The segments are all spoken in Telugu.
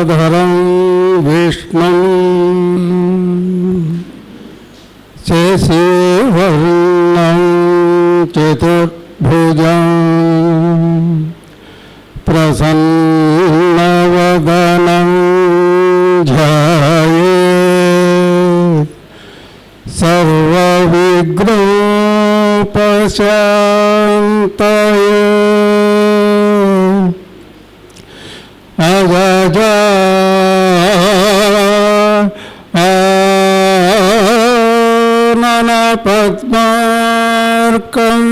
శశిధరం విష్ణుం శశివర్ణం చతుర్భుజం ప్రసన్నవదనం ధ్యాయేత్ సర్వవిఘ్నోపశాంతయే అజజా ఆనన పద్మార్కం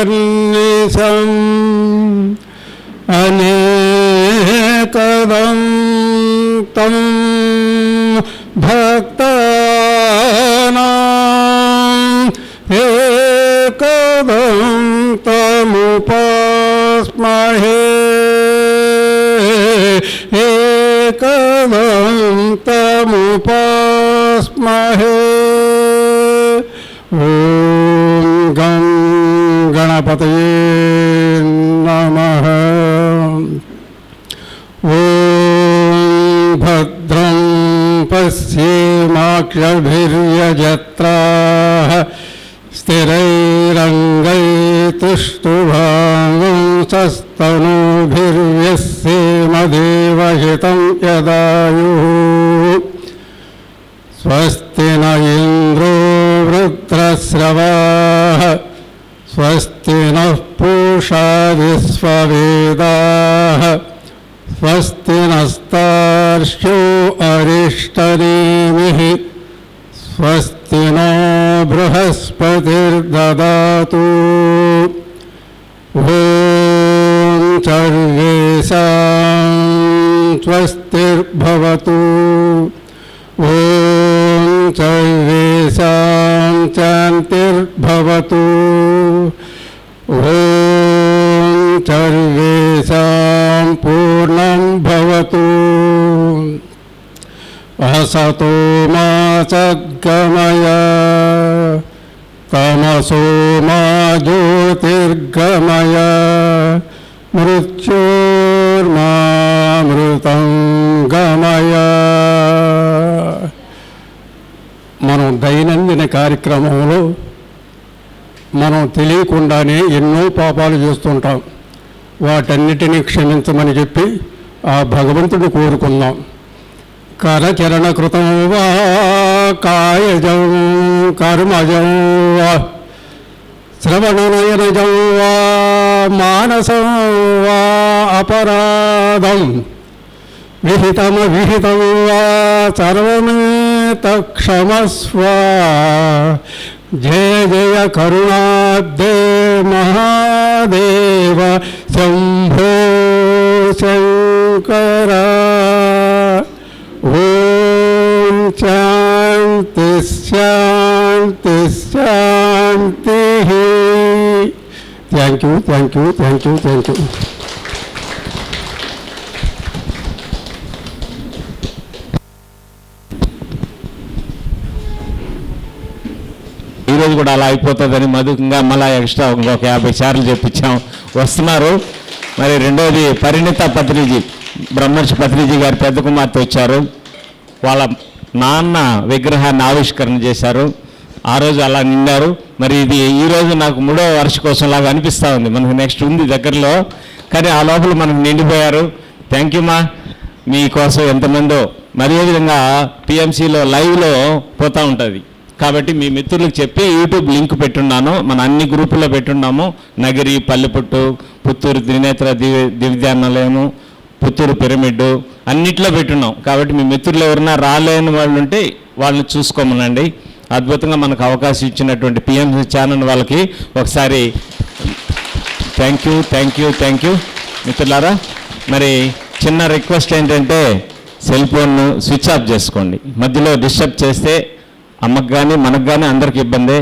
గజాననమహర్నిశం అనేకదం తం భక్తానాం ఏకదం తముపాస్మహే ఏకదం తముపాస్మహే. ఓం గం గణపతయే నమః. ఓం భద్రం పశ్యేమాక్షభిర్యజత్రాః స్థిరైరంగైతుష్టुभांसस्तनूभिर्यस्येमदेवहितं यदायुः. स्वस्ति न इन्द्रो वृत्रस्रवाः स्वस्ति नः पूषा विश्ववेदाः स्वस्ति नस्तार्क्ष्यो अरिष्टनेमिः स्वस्ति नो बृहस्पतिर्ददातु. ॐ सर्वेषां स्वस्तिर्भवतु. ॐ सर्वेषां शान्तिर्भवतु. ॐ सर्वेषां पूर्णं भवतु. असतो मा सद्गमय तमसो मा ज्योतिर्गमय मृत्योर्मामृतं गमय. మనం దైనందిన కార్యక్రమంలో మనం తెలియకుండానే ఎన్నో పాపాలు చేస్తుంటాం. వాటన్నిటినీ క్షమించమని చెప్పి ఆ భగవంతుడు కోరుకుందాం. కరచరణకృతం వా కాయజం కర్మజం వా శ్రవణనయనజం వా మానసం వా అపరాధం విహితమవిహితం వా సర్వమేతక్షమస్వ. జయ జయ కరుణాబ్దే మహాదేవ శంభో శంకర. ఓం శాంతి శాంతి శాంతి. Thank you thank you thank you thank you. ఈరోజు కూడా అలా అయిపోతుందని మధుకంగా మళ్ళీ ఎక్స్ట్రా ఇంకొక 50 సార్లు చెప్పించాం. వస్తున్నారు. మరి రెండోది పరిణిత పత్రిజీ, బ్రహ్మర్షి పత్రిజీ గారి పెద్ద కుమార్తె వచ్చారు. వాళ్ళ నాన్న విగ్రహాన్ని ఆవిష్కరణ చేశారు. ఆ రోజు అలా నిండారు. మరి ఇది ఈరోజు నాకు 3వ వార్షికోత్సవం లాగా అనిపిస్తూ ఉంది. మనకు నెక్స్ట్ ఉంది దగ్గరలో, కానీ ఆ లోపల మనకు నిండిపోయారు. థ్యాంక్ యూ మా, మీకోసం ఎంతమందో. మరి విధంగా పిఎంసిలో లైవ్లో పోతూ ఉంటుంది కాబట్టి మీ మిత్రులకు చెప్పి యూట్యూబ్ లింక్ పెట్టున్నాను. మన అన్ని గ్రూపుల్లో పెట్టున్నాము. నగిరి, పల్లెపుట్టు, పుత్తూరు త్రినేత్ర దివ్యానాలయము, పుత్తూరు పిరమిడ్ అన్నిట్లో పెట్టున్నాం. కాబట్టి మీ మిత్రులు ఎవరైనా రాలేని వాళ్ళు ఉంటే వాళ్ళని చూసుకోమనండి. అద్భుతంగా మనకు అవకాశం ఇచ్చినటువంటి పిఎంసి ఛానల్ వాళ్ళకి ఒకసారి thank you thank you thank you. మిత్రులారా, మరి చిన్న రిక్వెస్ట్ ఏంటంటే సెల్ ఫోన్ను స్విచ్ ఆఫ్ చేసుకోండి. మధ్యలో డిస్టర్బ్ చేస్తే అమ్మకు కానీ మనకు కానీ అందరికి ఇబ్బందే.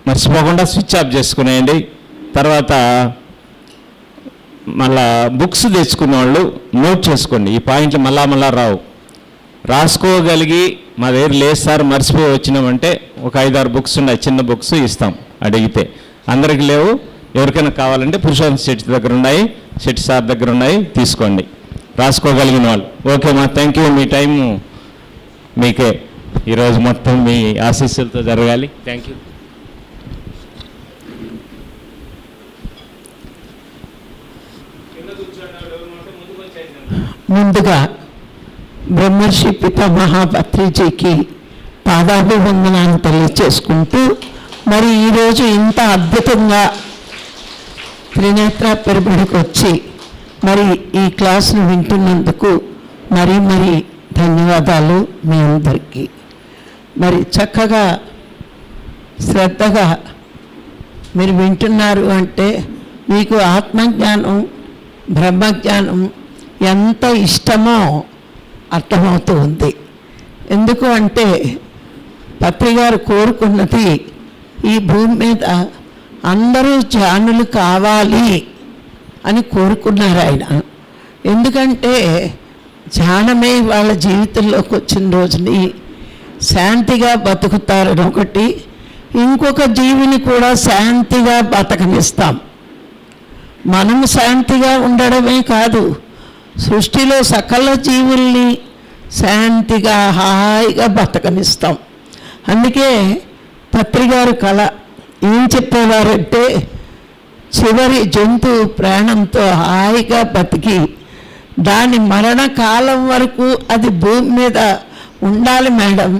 మర్చిపోకుండా స్విచ్ ఆఫ్ చేసుకునేయండి. తర్వాత మళ్ళా బుక్స్ తెచ్చుకున్న వాళ్ళు నోట్ చేసుకోండి. ఈ పాయింట్లు మళ్ళా రావు, రాసుకోగలిగి మా దగ్గర లేదు సార్ మర్చిపోయి వచ్చినామంటే ఒక 5-6 బుక్స్ ఉన్నాయి, చిన్న బుక్స్ ఇస్తాం అడిగితే. అందరికి లేవు, ఎవరికైనా కావాలంటే పురుషోత్తం శెట్టి దగ్గర ఉన్నాయి, శెట్టి సార్ దగ్గర ఉన్నాయి, తీసుకోండి రాసుకోగలిగిన వాళ్ళు. ఓకే మా, థ్యాంక్ యూ. మీ టైం మీకే ఈరోజు మొత్తం మీ ఆశీస్సులతో జరగాలి. Thank you. ముందుగా బ్రహ్మర్షి పితామహ పత్రిజీకి పాదాభివందనాన్ని తెలియచేసుకుంటూ, మరి ఈరోజు ఇంత అద్భుతంగా త్రినేత్ర పిరమిడ్కి వచ్చి మరి ఈ క్లాసును వింటున్నందుకు మరీ ధన్యవాదాలు మీ అందరికీ. మరి చక్కగా శ్రద్ధగా మీరు వింటున్నారు అంటే మీకు ఆత్మజ్ఞానం, బ్రహ్మజ్ఞానం ఎంత ఇష్టమో అర్థమవుతూ ఉంది. ఎందుకు అంటే పత్రిగారు కోరుకున్నది ఈ భూమి మీద అందరూ జ్ఞానులు కావాలి అని కోరుకున్నారు ఆయన. ఎందుకంటే జ్ఞానమే వాళ్ళ జీవితంలోకి వచ్చిన రోజుని శాంతిగా బతుకుతారని ఒకటి, ఇంకొక జీవిని కూడా శాంతిగా బతకనిస్తాం. మనం శాంతిగా ఉండడమే కాదు, సృష్టిలో సకల జీవుల్ని శాంతిగా హాయిగా బతకనిస్తాం. అందుకే పత్రిగారు కళ ఏం చెప్పేవారంటే, చివరి జంతువు ప్రాణంతో హాయిగా బతికి దాని మరణకాలం వరకు అది భూమి మీద ఉండాలి మేడం,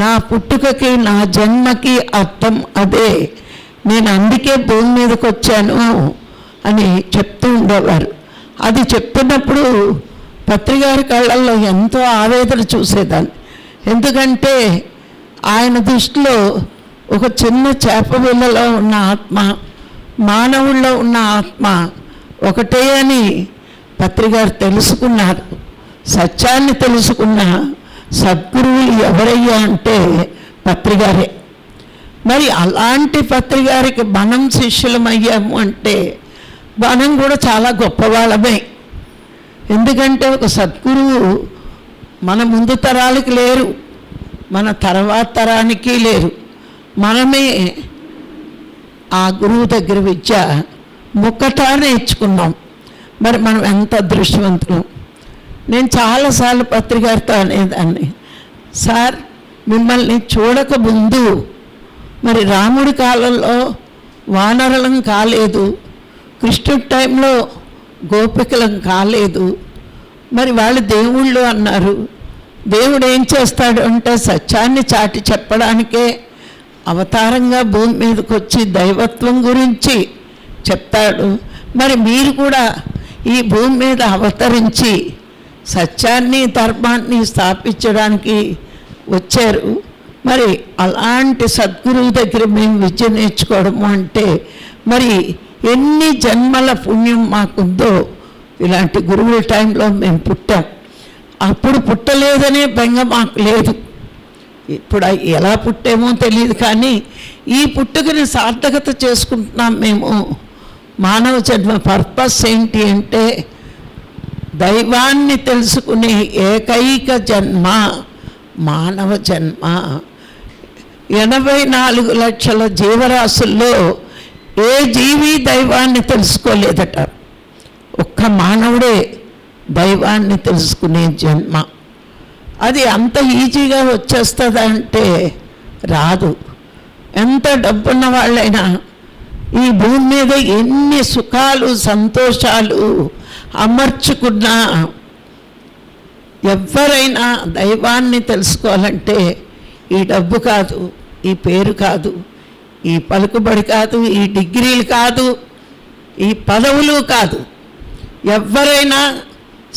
నా పుట్టుకకి నా జన్మకి అర్థం అదే, నేను అందుకే భూమి మీదకి వచ్చాను అని చెప్తూ ఉండేవారు. అది చెప్తున్నప్పుడు పత్రిగారి కళ్ళల్లో ఎంతో ఆవేదన చూసేదాన్ని. ఎందుకంటే ఆయన దృష్టిలో ఒక చిన్న చేప పిల్లలో ఉన్న ఆత్మ, మానవుల్లో ఉన్న ఆత్మ ఒకటే అని పత్రిగారు తెలుసుకున్నారు. సత్యాన్ని తెలుసుకున్న సద్గురువులు ఎవరయ్యా అంటే పత్రిగారే. మరి అలాంటి పత్రిగారికి మనం శిష్యులమయ్యాము అంటే మనం కూడా చాలా గొప్పవాళ్ళమే. ఎందుకంటే ఒక సద్గురువు మన ముందు తరాలకి లేరు, మన తర్వాత తరానికి లేరు. మనమే ఆ గురువు దగ్గర విద్య ముక్కటా నేర్చుకున్నాం. మరి మనం ఎంత అదృష్టవంతులం. నేను చాలాసార్లు పత్రికారితో అనేదాన్ని, సార్ మిమ్మల్ని చూడక ముందు మరి రాముడి కాలంలో వానరులం కాలేదు, కృష్ణుడి టైంలో గోపికలం కాలేదు, మరి వాళ్ళు దేవుళ్ళు అన్నారు. దేవుడు ఏం చేస్తాడు అంటే సత్యాన్ని చాటి చెప్పడానికే అవతారంగా భూమి మీదకి వచ్చి దైవత్వం గురించి చెప్తాడు. మరి మీరు కూడా ఈ భూమి మీద అవతరించి సత్యాన్ని ధర్మాన్ని స్థాపించడానికి వచ్చారు. మరి అలాంటి సద్గురువు దగ్గర మేము విద్య నేర్చుకోవడము అంటే మరి ఎన్ని జన్మల పుణ్యం మాకుందో. ఇలాంటి గురువుల టైంలో మేము పుట్టాం. అప్పుడు పుట్టలేదనే బెంగ మాకు లేదు. ఇప్పుడు ఎలా పుట్టామో తెలియదు, కానీ ఈ పుట్టుకని సార్థకత చేసుకుంటున్నాం మేము. మానవ జన్మ పర్పస్ ఏంటి అంటే దైవాన్ని తెలుసుకునే ఏకైక జన్మ మానవ జన్మ. 84 లక్షల జీవరాశుల్లో ఏ జీవి దైవాన్ని తెలుసుకోలేదట. ఒక్క మానవుడే దైవాన్ని తెలుసుకునే జన్మ. అది అంత ఈజీగా వచ్చేస్తుందా అంటే రాదు. ఎంత డబ్బున్న వాళ్ళైనా ఈ భూమి మీద ఎన్ని సుఖాలు సంతోషాలు అమర్చుకున్నా ఎవరైనా దైవాన్ని తెలుసుకోవాలంటే ఈ డబ్బు కాదు, ఈ పేరు కాదు, ఈ పలుకుబడి కాదు, ఈ డిగ్రీలు కాదు, ఈ పదవులు కాదు. ఎవరైనా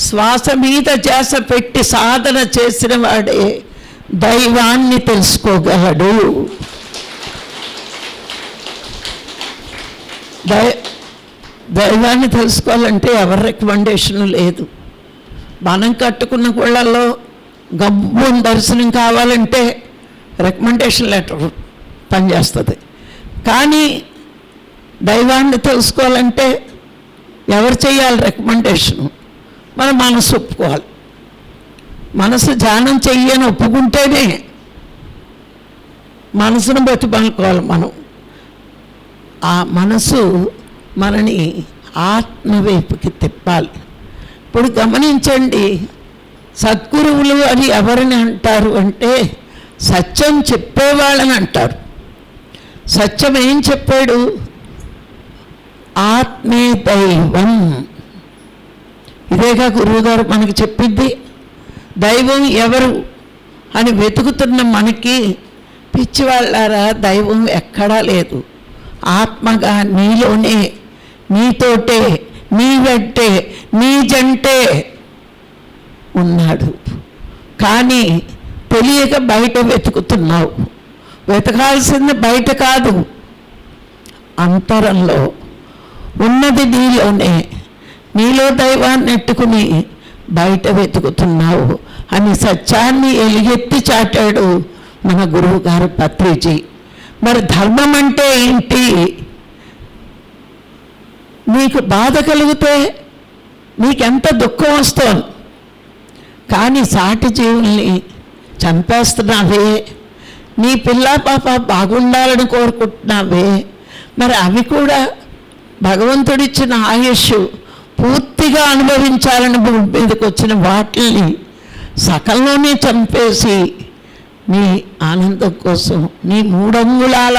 శ్వాస మీద ధ్యాస పెట్టి సాధన చేసిన వాడే దైవాన్ని తెలుసుకోగలడు. దైవాన్ని తెలుసుకోవాలంటే ఎవరి రికమెండేషన్ లేదు. మనం కట్టుకున్న గుళ్ళల్లో గబ్బున దర్శనం కావాలంటే రికమెండేషన్ లెటర్ పనిచేస్తుంది. కానీ దైవాన్ని తెలుసుకోవాలంటే ఎవరు చేయాలి రికమెండేషను? మన మనసు ఒప్పుకోవాలి. మనసు ధ్యానం చెయ్యని ఒప్పుకుంటేనే మనసును బతిమాలుకోవాలి మనం. ఆ మనసు మనని ఆత్మ వైపుకి తిప్పాలి. ఇప్పుడు గమనించండి, సద్గురువులు అని ఎవరిని అంటారు అంటే సత్యం చెప్పేవాళ్ళని అంటారు. సత్యం ఏం చెప్పాడు? ఆత్మే దైవం. ఇదేగా గురువుగారు మనకి చెప్పింది. దైవం ఎవరు అని వెతుకుతున్న మనకి పిచ్చివాళ్ళారా దైవం ఎక్కడా లేదు. ఆత్మగా నీలోనే, నీతోటే, నీ వెంటే, నీ జంటే ఉన్నాడు. కానీ తెలియక బయట వెతుకుతున్నావు. వెతకాల్సింది బయట కాదు, అంతరంలో ఉన్నది నీలోనే. నీలో దైవాన్ని ఎట్టుకుని బయట వెతుకుతున్నావు అని సత్యాన్ని ఎలుగెత్తి చాటాడు మన గురువు గారు పత్రిజీ. మరి ధర్మం అంటే ఏంటి? నీకు బాధ కలిగితే నీకెంత దుఃఖం వస్తుంది, కానీ సాటి జీవుల్ని చంపేస్తున్నావే, నీ పిల్ల పాప బాగుండాలని కోరుకుంటున్నావే, మరి అవి కూడా భగవంతుడిచ్చిన ఆయుష్ పూర్తిగా అనుభవించాలని భూమి మీదకి వచ్చిన వాటిని సకల్లోనే చంపేసి నీ ఆనందం కోసం, నీ 3 అంగుళాల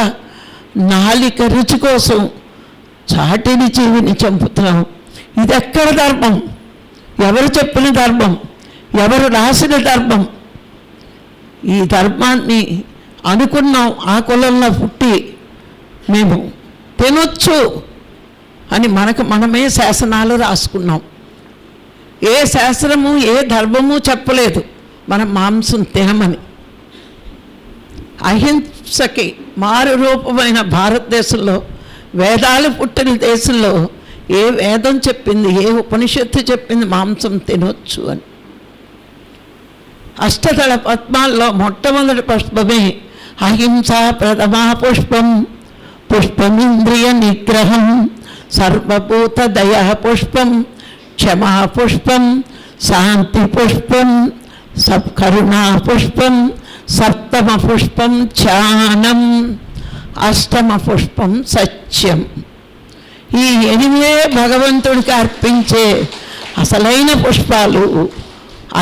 నాలిక రుచి కోసం చాటిని జీవిని చంపుతున్నాం. ఇది ఎక్కడ ధర్మం? ఎవరు చెప్పిన ధర్మం? ఎవరు రాసిన ధర్మం? ఈ ధర్మాన్ని అనుకున్నాం. ఆ కులంలో పుట్టి మేము తినొచ్చు అని మనకు మనమే శాసనాలు రాసుకున్నాం. ఏ శాస్త్రము ఏ ధర్మము చెప్పలేదు మనం మాంసం తినమని. అహింసకి మారు రూపమైన భారతదేశంలో, వేదాలు పుట్టిన దేశంలో ఏ వేదం చెప్పింది, ఏ ఉపనిషత్తు చెప్పింది మాంసం తినొచ్చు అని? అష్టదళ పద్మాల్లో మొట్టమొదటి పుష్పమే అహింసా ప్రథమా పుష్పం, పుష్పమింద్రియ నిగ్రహం, సర్వభూత దయా పుష్పం, క్షమా పుష్పం, శాంతి పుష్పం, కరుణా పుష్పం, సప్తమ పుష్పం ధ్యానం, అష్టమ పుష్పం సత్యం. ఈ 8 భగవంతుడికి అర్పించే అసలైన పుష్పాలు.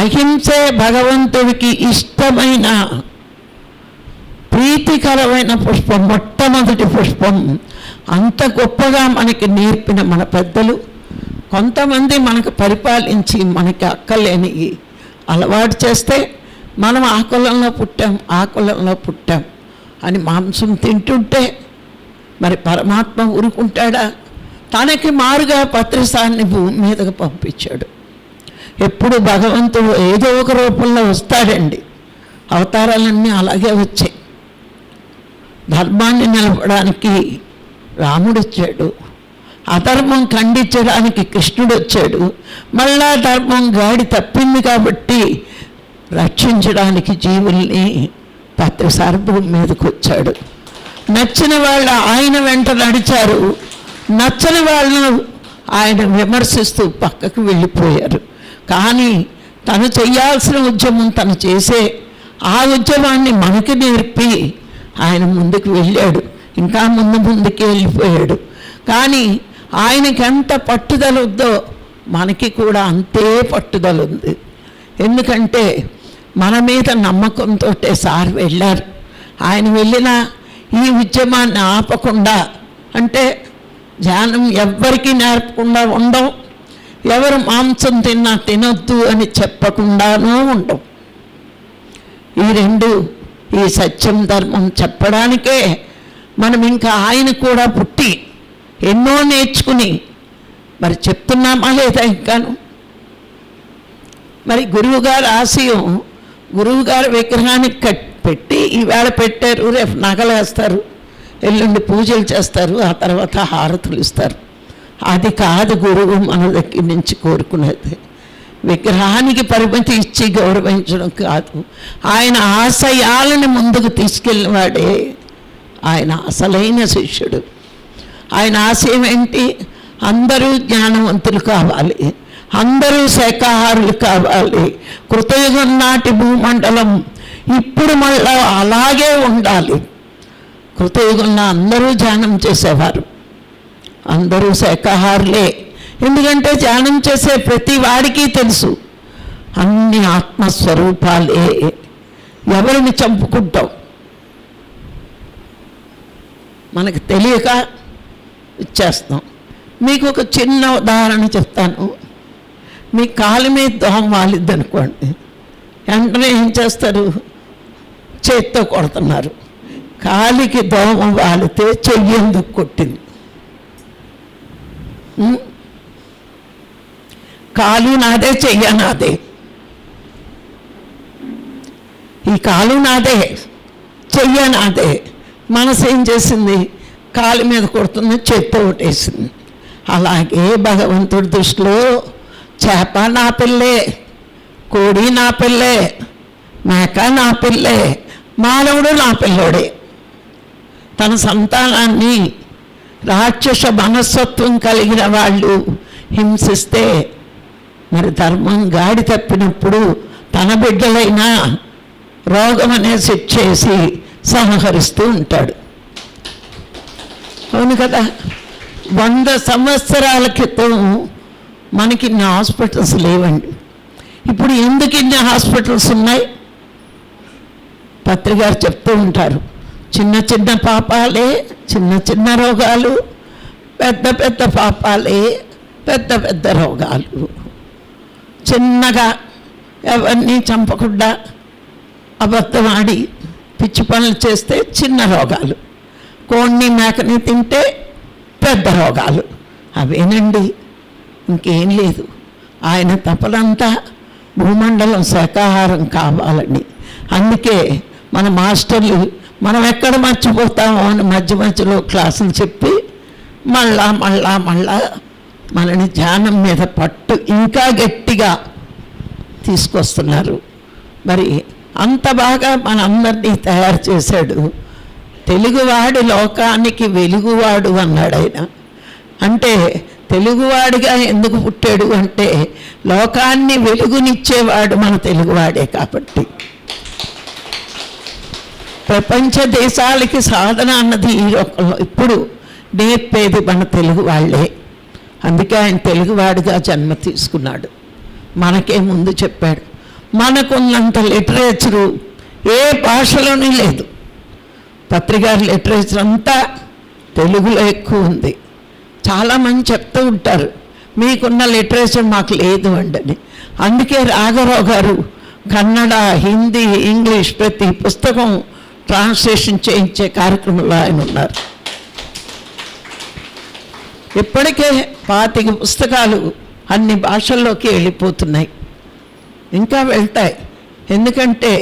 అహింసే భగవంతుడికి ఇష్టమైన ప్రీతికరమైన పుష్పం, మొట్టమొదటి పుష్పం. అంత గొప్పగా మనకి నేర్పిన మన పెద్దలు కొంతమంది మనకు పరిపాలించి మనకి అక్కలేని అలవాటు చేస్తే మనం ఆ కులంలో పుట్టాం, ఆ కులంలో పుట్టాం అని మాంసం తింటుంటే మరి పరమాత్మ ఊరుకుంటాడా? తనకి మారుగా పత్రిసాన్ని భూమి మీదకు పంపించాడు. ఎప్పుడు భగవంతుడు ఏదో ఒక రూపంలో వస్తాడండి. అవతారాలన్నీ అలాగే వచ్చాయి. ధర్మాన్ని నిలపడానికి రాముడు వచ్చాడు, అధర్మం ఖండించడానికి కృష్ణుడు వచ్చాడు, మళ్ళా ధర్మం గాడి తప్పింది కాబట్టి రక్షించడానికి జీవుల్ని పత్రిసారి భూమి మీదకి వచ్చాడు. నచ్చిన వాళ్ళు ఆయన వెంట నడిచారు, నచ్చని వాళ్ళను ఆయన విమర్శిస్తూ పక్కకు వెళ్ళిపోయారు. కానీ తను చేయాల్సిన ఉద్యమం తను చేసే ఆ ఉద్యమాన్ని మనకి నేర్పి ఆయన ముందుకు వెళ్ళాడు. ఇంకా ముందుకి వెళ్ళిపోయాడు. కానీ ఆయనకి ఎంత పట్టుదల ఉందో మనకి కూడా అంతే పట్టుదల ఉంది. ఎందుకంటే మన మీద నమ్మకంతో సార్ వెళ్ళారు. ఆయన వెళ్ళిన ఈ ఉద్యమాన్ని ఆపకుండా, అంటే ధ్యానం ఎవ్వరికీ నేర్పకుండా ఉండం, ఎవరు మాంసం తిన్నా తినొద్దు అని చెప్పకుండానూ ఉండం. ఈ రెండు, ఈ సత్యం ధర్మం చెప్పడానికే మనం ఇంకా ఆయన కూడా పుట్టి ఎన్నో నేర్చుకుని మరి చెప్తున్నామా లేదా ఇంకాను. మరి గురువుగారు ఆశయం, గురువుగారు విగ్రహానికి పెట్టి ఈవేళ పెట్టారు, రేపు నగలేస్తారు, ఎల్లుండి పూజలు చేస్తారు, ఆ తర్వాత హారతులు ఇస్తారు. అది కాదు గురువు మన దగ్గర నుంచి కోరుకునేది. విగ్రహానికి పరిమితి ఇచ్చి గౌరవించడం కాదు, ఆయన ఆశయాలను ముందుకు తీసుకెళ్ళిన వాడే ఆయన అసలైన శిష్యుడు. ఆయన ఆశయం ఏంటి? అందరూ జ్ఞానవంతులు కావాలి, అందరూ శాకాహారులు కావాలి, కృతయుగం నాటి భూమండలం ఇప్పుడు మళ్ళా అలాగే ఉండాలి. కృతయుగంలో అందరూ ధ్యానం చేసేవారు, అందరూ శాకాహారులే. ఎందుకంటే ధ్యానం చేసే ప్రతి వాడికి తెలుసు అన్ని ఆత్మస్వరూపాలే. ఎవరిని చంపుకుంటాం మనకు తెలియక ఇచ్చేస్తాం. మీకు ఒక చిన్న ఉదాహరణ చెప్తాను. మీ కాలు మీద దోమ వాలిద్ది అనుకోండి, వెంటనే ఏం చేస్తారు? చేత్తో కొడుతున్నారు. కాలికి దోమ వాలితే చెయ్యి ఎందుకు కొట్టింది? కాలు నాదే, చెయ్య నాదే. ఈ కాలు నాదే, చెయ్య నాదే. మనసు ఏం చేసింది? కాలు మీద కొడుతుంది, చేత్తో కొట్టేసింది. అలాగే భగవంతుడి దృష్టిలో చేప నా పిల్లే, కోడి నా పిల్లే, మేక నా పిల్లే, మానవుడు నా పిల్లోడే. తన సంతానాన్ని రాక్షస మనస్తత్వం కలిగిన వాళ్ళు హింసిస్తే, మరి ధర్మం గాడి తప్పినప్పుడు తన బిడ్డలైనా రోగం అనే శిక్షేసి సంహరిస్తూ ఉంటాడు. అవును కదా. 100 సంవత్సరాల క్రితం మనకి ఇన్ని హాస్పిటల్స్ లేవండి. ఇప్పుడు ఎందుకు ఇన్ని హాస్పిటల్స్ ఉన్నాయి? పత్రికారు చెప్తూ ఉంటారు, చిన్న చిన్న పాపాలే చిన్న చిన్న రోగాలు, పెద్ద పెద్ద పాపాలే పెద్ద పెద్ద రోగాలు. చిన్నగా ఎవరిని చంపకుండా అబద్ధం ఆడి పిచ్చి పనులు చేస్తే చిన్న రోగాలు, కోడిని మేకని తింటే పెద్ద రోగాలు. అవేనండి, ఇంకేం లేదు. ఆయన తపనంతా భూమండలం శాకాహారం కావాలని. అందుకే మన మాస్టర్లు మనం ఎక్కడ మర్చిపోతామో అని మధ్య మధ్యలో క్లాసులు చెప్పి మళ్ళా మళ్ళా మళ్ళా మనని ధ్యానం మీద పట్టు ఇంకా గట్టిగా తీసుకొస్తున్నారు. మరి అంత బాగా మనందరినీ తయారు చేశాడు. తెలుగువాడి లోకానికి వెలుగువాడు అన్నాడు ఆయన. అంటే తెలుగువాడిగా ఎందుకు పుట్టాడు అంటే లోకాన్ని వెలుగునిచ్చేవాడు మన తెలుగువాడే కాబట్టి. ప్రపంచ దేశాలకి సాధన అన్నది ఈ లోకంలో ఇప్పుడు నేర్పేది మన తెలుగు వాళ్ళే. అందుకే ఆయన తెలుగువాడిగా జన్మ తీసుకున్నాడు. మనకే ముందు చెప్పాడు, మనకున్నంత లిటరేచరు ఏ భాషలోనే లేదు. పత్రికారు లిటరేచర్ అంతా తెలుగులో ఎక్కువ ఉంది. చాలామంది చెప్తూ ఉంటారు, మీకున్న లిటరేచర్ మాకు లేదు అండి. అందుకే రాఘరావు గారు కన్నడ, హిందీ, ఇంగ్లీష్ ప్రతి పుస్తకం ట్రాన్స్లేషన్ చేయించే కార్యక్రమంలో ఆయన ఉన్నారు. ఇప్పటికే 25 పుస్తకాలు అన్ని భాషల్లోకి వెళ్ళిపోతున్నాయి, ఇంకా వెళ్తాయి. ఎందుకంటే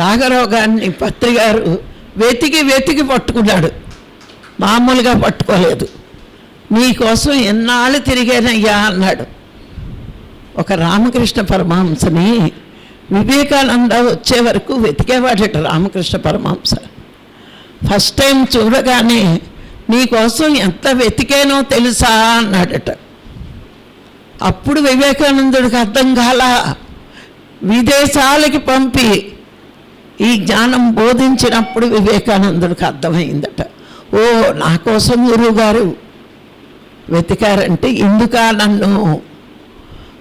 రాఘరావు గారిని పత్రికారు వెతికి వెతికి పట్టుకున్నాడు, మామూలుగా పట్టుకోలేదు. మీకోసం ఎన్నాళ్ళు తిరిగానయ్యా అన్నాడు. ఒక రామకృష్ణ పరమహంసని వివేకానంద వచ్చే వరకు వెతికేవాడట రామకృష్ణ పరమహంస. ఫస్ట్ టైం చూడగానే నీకోసం ఎంత వెతికానో తెలుసా అన్నాడట. అప్పుడు వివేకానందుడికి అర్థం కాల. విదేశాలకి పంపి ఈ జ్ఞానం బోధించినప్పుడు వివేకానందుడికి అర్థమైందట, ఓ నా కోసం గురువుగారు వెతికారంటే ఇందుక నన్ను.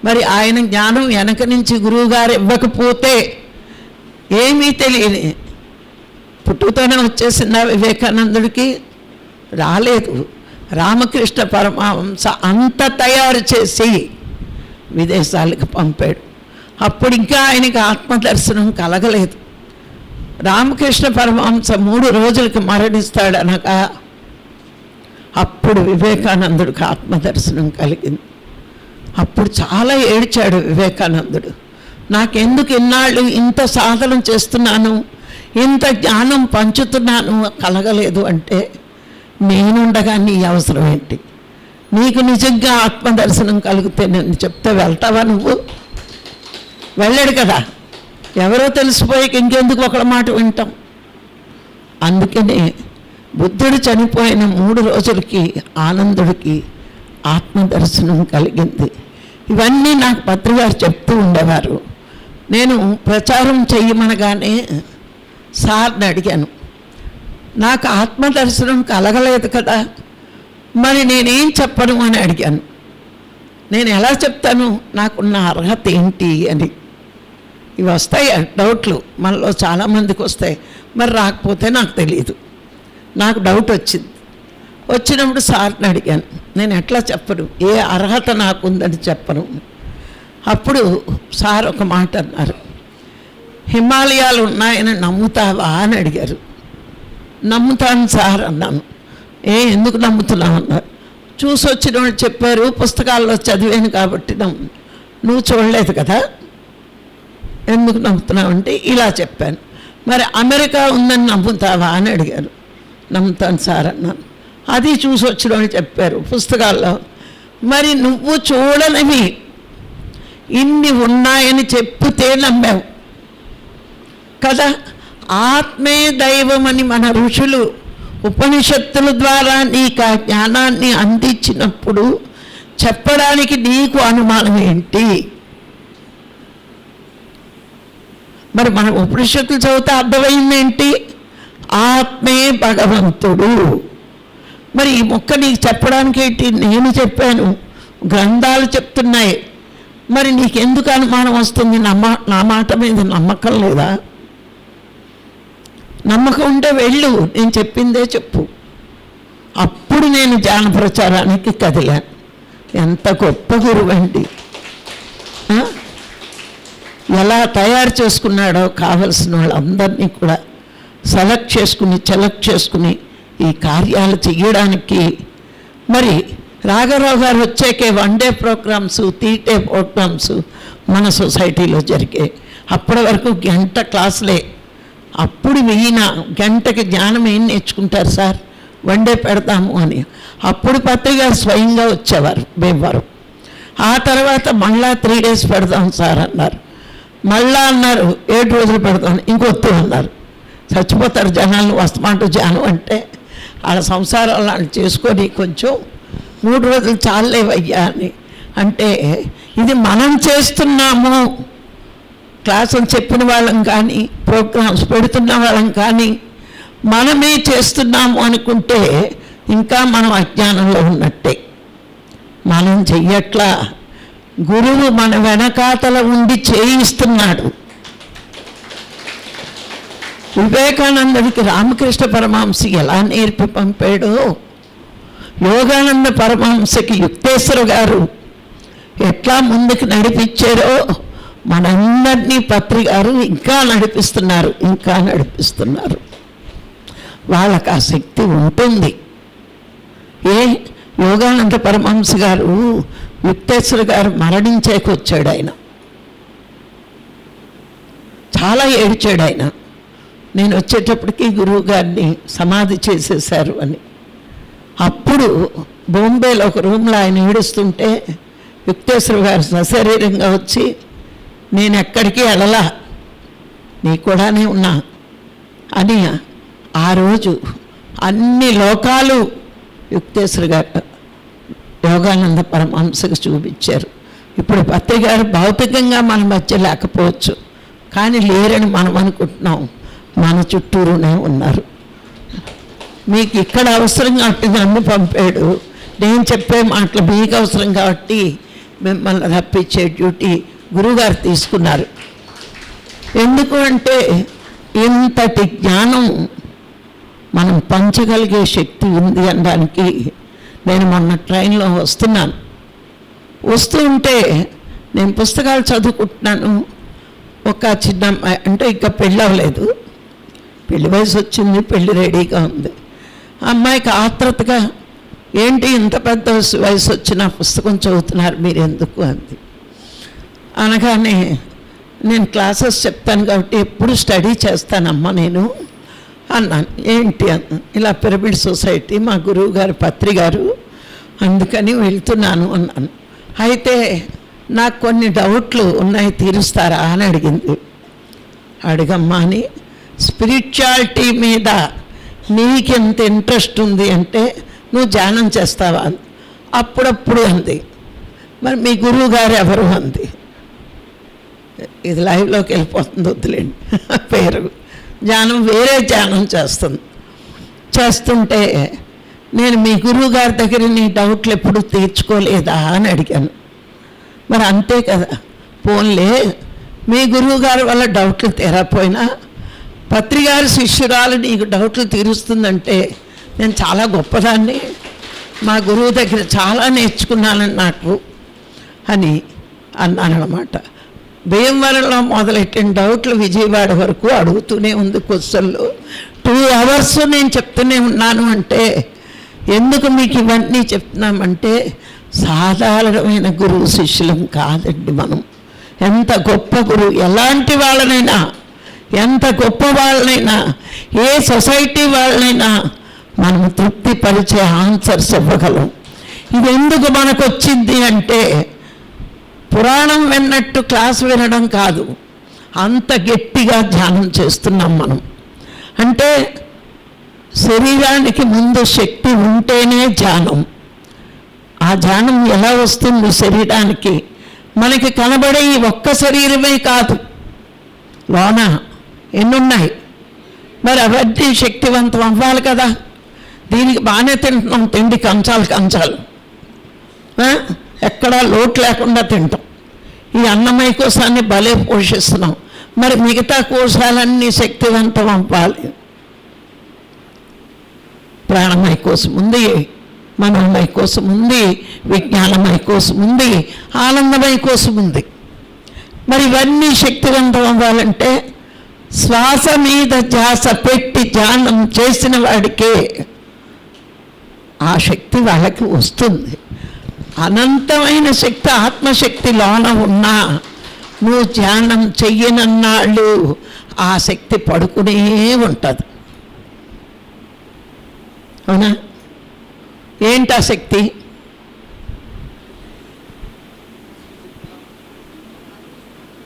మరి ఆయన జ్ఞానం వెనక నుంచి గురువుగారు ఇవ్వకపోతే ఏమీ తెలియని పుట్టుతోనే వచ్చేసిందా వివేకానందుడికి? రాలేదు. రామకృష్ణ పరమహంస అంత తయారు చేసి విదేశాలకు పంపాడు. అప్పుడు ఇంకా ఆయనకి ఆత్మదర్శనం కలగలేదు. రామకృష్ణ పరమహంస 3 రోజులకి మరణిస్తాడనగా అప్పుడు వివేకానందుడికి ఆత్మదర్శనం కలిగింది. అప్పుడు చాలా ఏడ్చాడు వివేకానందుడు. నాకెందుకు ఇన్నాళ్ళు ఇంత సాధన చేస్తున్నాను, ఇంత జ్ఞానం పంచుతున్నాను కలగలేదు అంటే, నేనుండగా నీ అవసరం ఏంటి? నీకు నిజంగా ఆత్మదర్శనం కలిగితే నేను చెప్తే వెళ్తావా నువ్వు? వెళ్ళాడు కదా, ఎవరో తెలిసిపోయాక ఇంకెందుకు ఒకళ్ళ మాట వింటాం. అందుకనే బుద్ధుడు చనిపోయిన 3 రోజులకి ఆనందుడికి ఆత్మదర్శనం కలిగింది. ఇవన్నీ నాకు పత్రికారు చెప్తూ ఉండేవారు. నేను ప్రచారం చెయ్యమనగానే సార్ని అడిగాను, నాకు ఆత్మదర్శనం కలగలేదు కదా, మరి నేనేం చెప్పను అని అడిగాను. నేను ఎలా చెప్తాను, నాకున్న అర్హత ఏంటి అని. ఇవి వస్తాయి డౌట్లు, మనలో చాలామందికి వస్తాయి. మరి రాకపోతే నాకు తెలియదు. నాకు డౌట్ వచ్చినప్పుడు సార్ని అడిగాను, నేను ఎట్లా చెప్పను, ఏ అర్హత నాకుందని చెప్పను. అప్పుడు సార్ ఒక మాట అన్నారు, హిమాలయాలు ఉన్నాయని నమ్ముతావా అని అడిగారు. నమ్ముతాను సార్ అన్నాను. ఎందుకు నమ్ముతున్నావు అన్నారు. చూసి వచ్చిన వాళ్ళు చెప్పారు, పుస్తకాల్లో చదివాను కాబట్టి నువ్వు చూడలేదు కదా, ఎందుకు నమ్ముతున్నావు అంటే ఇలా చెప్పాను. మరి అమెరికా ఉందని నమ్ముతావా అని అడిగారు. నమ్ముతాను సార్ అన్నాను. అది చూసి వచ్చిన వాళ్ళు చెప్పారు పుస్తకాల్లో. మరి నువ్వు చూడనివి ఇన్ని ఉన్నాయని చెప్తే నమ్మావు కదా. ఆత్మే దైవమని మన ఋషులు ఉపనిషత్తుల ద్వారా నీకు ఆ జ్ఞానాన్ని అందించినప్పుడు చెప్పడానికి నీకు అనుమానం ఏంటి? మరి మన ఉపనిషత్తులు చదివితే అర్థమైందేంటి? ఆత్మే భగవంతుడు. మరి ఈ మొక్క నీకు చెప్పడానికి ఏంటి? నేను చెప్పాను, గ్రంథాలు చెప్తున్నాయి. మరి నీకెందుకు అనుమానం వస్తుంది? నా మాట మీద నమ్మకం లేదా? నమ్మకం ఉంటే వెళ్ళు, నేను చెప్పిందే చెప్పు. అప్పుడు నేను జ్ఞాన ప్రచారానికి కదిలాను. ఎంత గొప్ప గురువండి! ఎలా తయారు చేసుకున్నాడో కావలసిన వాళ్ళందరినీ కూడా సెలెక్ట్ చేసుకుని ఈ కార్యాలు చెయ్యడానికి. మరి రాఘరావు గారు వచ్చాకే 1 డే ప్రోగ్రామ్స్, 3 డే ప్రోగ్రామ్స్ మన సొసైటీలో జరిగాయి. అప్పటి వరకు గంట క్లాసులే. అప్పుడు ఈయన గంటకి జ్ఞానం ఏం నేర్చుకుంటారు సార్, 1 డే పెడతాము అని. అప్పుడు పత్రిక స్వయంగా వచ్చేవారు భీమవరం. ఆ తర్వాత మళ్ళా 3 days పెడతాం సార్ అన్నారు. మళ్ళా అన్నారు 7 రోజులు పెడతాను, ఇంకొత్తు అన్నారు. చచ్చిపోతారు జనాలను వస్తమాటు జ్ఞానం అంటే. వాళ్ళ సంసారాలు వాళ్ళు చేసుకొని కొంచెం 3 రోజులు చాలేవయ్యా అని అంటే, ఇది మనం చేస్తున్నాము. క్లాసులు చెప్పిన వాళ్ళం కానీ, ప్రోగ్రామ్స్ పెడుతున్న వాళ్ళం కానీ మనమే చేస్తున్నాము అనుకుంటే ఇంకా మనం అజ్ఞానంలో ఉన్నట్టే. మనం చెయ్యట్లా, గురువు మన వెనకాతల ఉండి చేయిస్తున్నాడు. వివేకానందుడికి రామకృష్ణ పరమహంస ఎలా నేర్పి పంపాడో, యోగానంద పరమహంసకి యుక్తేశ్వర గారు ఎట్లా ముందుకు నడిపించారో, మనందరినీ పత్రికారు ఇంకా నడిపిస్తున్నారు. వాళ్ళకి ఆ శక్తి ఉంటుంది. యోగానంద పరమహంస గారు యుక్తేశ్వర గారు మరణించేకొచ్చాడు. ఆయన చాలా ఏడ్చాడు. ఆయన నేను వచ్చేటప్పటికి గురువు గారిని సమాధి చేసేశారు అని. అప్పుడు బాంబేలో ఒక రూమ్లో ఆయన ఏడుస్తుంటే యుక్తేశ్వర గారు సశరీరంగా వచ్చి, నేను ఎక్కడికి వెళ్ళలా, నీ కూడానే ఉన్నా అని ఆ రోజు అన్ని లోకాలు యుక్తేశ్వర గారు యోగానంద పరమహంసకు చూపించారు. ఇప్పుడు పత్రిక గారు భౌతికంగా మన మధ్య లేకపోవచ్చు, కానీ లేరని మనం అనుకుంటున్నాం. మన చుట్టూరునే ఉన్నారు. మీకు ఇక్కడ అవసరం కాబట్టి నన్ను పంపాడు. నేను చెప్పే మాటలు మీకు అవసరం కాబట్టి మిమ్మల్ని రప్పించే డ్యూటీ గురువుగారు తీసుకున్నారు. ఎందుకు అంటే ఇంతటి జ్ఞానం మనం పంచగలిగే శక్తి ఉంది అనడానికి నేను మొన్న ట్రైన్లో వస్తూ ఉంటే నేను పుస్తకాలు చదువుకుంటున్నాను. ఒక చిన్న అమ్మాయి, అంటే ఇంకా పెళ్ళి అవ్వలేదు, పెళ్లి వయసు వచ్చింది, పెళ్ళి రెడీగా ఉంది. ఆ అమ్మాయికి ఆత్రతగా, ఏంటి ఇంత పెద్ద వయసు వచ్చిన పుస్తకం చదువుతున్నారు మీరు ఎందుకు అంది. అనగానే నేను క్లాసెస్ చెప్తాను కాబట్టి ఎప్పుడు స్టడీ చేస్తానమ్మా నేను అన్నాను. ఏంటి అన్న, ఇలా పిరమిడ్ సొసైటీ మా గురువు గారు పత్రి గారు, అందుకని వెళ్తున్నాను అన్నాను. అయితే నాకు కొన్ని డౌట్లు ఉన్నాయి, తీరుస్తారా అని అడిగింది. అడిగమ్మా అని, స్పిరిచువాలిటీ మీద నీకెంత ఇంట్రెస్ట్ ఉంది అంటే నువ్వు ధ్యానం చేస్తావా అంది. అప్పుడప్పుడు అంది. మరి మీ గురువు గారు ఎవరు అంది. ఇది లైవ్లోకి వెళ్ళిపోతుంది, వద్దులేండి పేరు. ధ్యానం వేరే ధ్యానం చేస్తుంటే నేను మీ గురువు గారి దగ్గర నీ డౌట్లు ఎప్పుడు తీర్చుకోలేదా అని అడిగాను. మరి అంతే కదా, పోన్లే మీ గురువు గారి వల్ల డౌట్లు తీరపోయినా పత్రిగారి శిష్యురాలు నీకు డౌట్లు తీరుస్తుందంటే నేను చాలా గొప్పదాన్ని, మా గురువు దగ్గర చాలా నేర్చుకున్నానని నాకు అని అన్నానమాట. భీమవరంలో మొదలెట్టిన డౌట్లు విజయవాడ వరకు అడుగుతూనే ఉంది క్వశ్చన్లు. 2 hours నేను చెప్తూనే ఉన్నాను. అంటే ఎందుకు మీకు ఇవన్నీ చెప్తున్నామంటే సాధారణమైన గురువు శిష్యులం కాదండి మనం. ఎంత గొప్ప గురువు, ఎలాంటి వాళ్ళనైనా, ఎంత గొప్ప వాళ్ళనైనా, ఏ సొసైటీ వాళ్ళనైనా మనం తృప్తిపరిచే ఆన్సర్స్ ఇవ్వగలం. ఇది ఎందుకు మనకు వచ్చింది అంటే పురాణం విన్నట్టు క్లాస్ వినడం కాదు, అంత గట్టిగా ధ్యానం చేస్తున్నాం మనం. అంటే శరీరానికి ముందు శక్తి ఉంటేనే ధ్యానం. ఆ ధ్యానం ఎలా వస్తుంది శరీరానికి? మనకి కనబడే ఈ ఒక్క శరీరమే కాదు, లోన ఎన్నున్నాయి. మరి అవన్నీ శక్తివంతం అవ్వాలి కదా. దీనికి బాగానే తింటున్నాం, తిండి కంచాలు ఎక్కడా లోటు లేకుండా తింటాం. ఈ అన్నమయ కోశాన్ని భలే పోషిస్తున్నాం. మరి మిగతా కోశాలన్నీ శక్తివంతం అవ్వాలి. ప్రాణమయ కోశం ఉంది, మనోమయ కోశం ఉంది, విజ్ఞానమయ కోశం ఉంది, ఆనందమయ కోశం ఉంది. మరి ఇవన్నీ శక్తివంతం అవ్వాలంటే శ్వాస మీద ధ్యాస పెట్టి ధ్యానం చేసిన వాడికే ఆ శక్తి వాళ్ళకి వస్తుంది. అనంతమైన శక్తి ఆత్మశక్తి లోన ఉన్నా నువ్వు ధ్యానం చెయ్యనన్నాళ్ళు ఆ శక్తి పడుకునే ఉంటుంది. అవునా? ఏంటి ఆ శక్తి?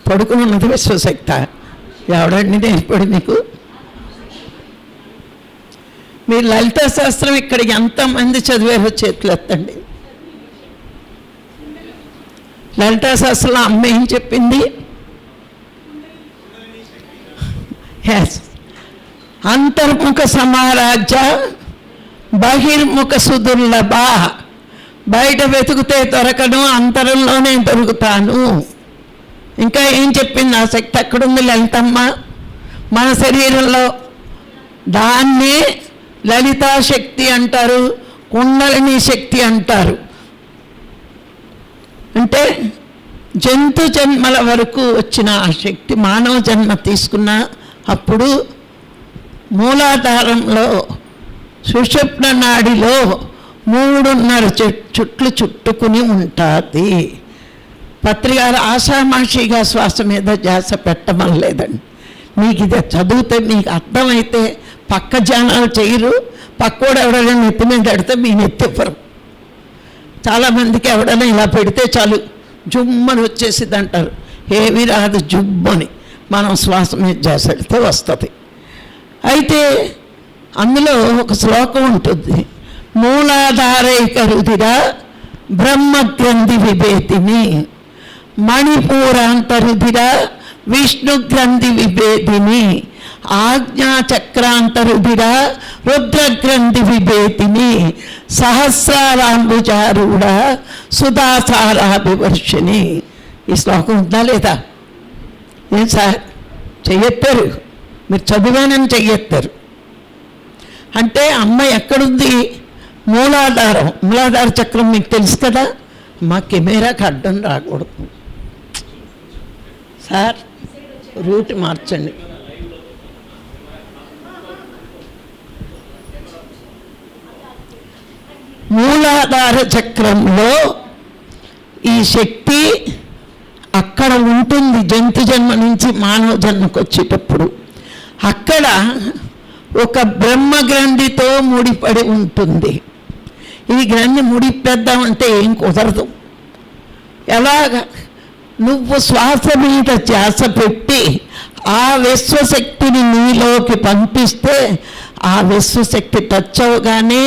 పడుకుని ఉన్నది విశ్వశక్త. ఎవడండి నేర్పడు మీకు? మీరు లలితా శాస్త్రం ఇక్కడ ఎంతమంది చదివారో చేతులు ఎత్తండి. లలితా శాస్త్రంలో అమ్మ ఏం చెప్పింది? అంతర్ముఖ సమారాజ్య బహిర్ముఖ సుదుర్లభ. బయట వెతుకుతే దొరకను, అంతరంలోనే దొరుకుతాను. ఇంకా ఏం చెప్పింది? ఆ శక్తి ఎక్కడుంది లలితమ్మ? మన శరీరంలో. దాన్నే లలితా శక్తి అంటారు, కుండలిని శక్తి అంటారు. అంటే జంతు జన్మల వరకు వచ్చిన ఆ శక్తి మానవ జన్మ తీసుకున్న అప్పుడు మూలాధారంలో సుషుప్న నాడిలో 3.5 చుట్లు చుట్టుకుని ఉంటుంది. పత్రికారు ఆషామాషిగా శ్వాస మీద ధ్యాస పెట్టమని లేదండి. మీకు ఇది చదివితే మీకు అర్థమైతే పక్క ధ్యానాలు చేయరు. పక్కోడు ఎవడైనా నెత్తి మీద పెడితే మీ నెత్తివ్వరు. చాలామందికి ఎవడైనా ఇలా పెడితే చాలు జుమ్మని వచ్చేసిద్ది అంటారు. ఏమీ రాదు, జుమ్మని. మనం శ్వాస మీద ధ్యాస పెడితే వస్తుంది. అయితే అందులో ఒక శ్లోకం ఉంటుంది. మూలాధారైక రుధిర బ్రహ్మగ్రంథి విభేదిని, మణిపూరాంతరుధిర విష్ణుగ్రంథి విభేదిని, ఆజ్ఞాచక్రాంతరుధిర రుద్రగ్రంథి విభేదిని, సహస్రారాంబుజారూఢ సుధాసారాభివర్షిణి. ఈ శ్లోకం ఉందా లేదా? ఏం సార్ చెయ్యెత్తారు? మీరు చదివానని చెయ్యెత్తారు. అంటే అమ్మ ఎక్కడుంది? మూలాధార చక్రం మీకు తెలుసు కదా. మా కెమెరాకి అడ్డం రాకూడదు సార్, రూట్ మార్చండి. మూలాధార చక్రంలో ఈ శక్తి అక్కడ ఉంటుంది. జంతు జన్మ నుంచి మానవ జన్మకు వచ్చేటప్పుడు అక్కడ ఒక బ్రహ్మ గ్రంథితో ముడిపడి ఉంటుంది. ఈ గ్రంథి ముడిపెద్దామంటే ఏం కుదరదు. ఎలాగ? నువ్వు శ్వాస మీద ధ్యాస పెట్టి ఆ విశ్వశక్తిని నీలోకి పంపిస్తే ఆ విశ్వశక్తి టచ్ అవగానే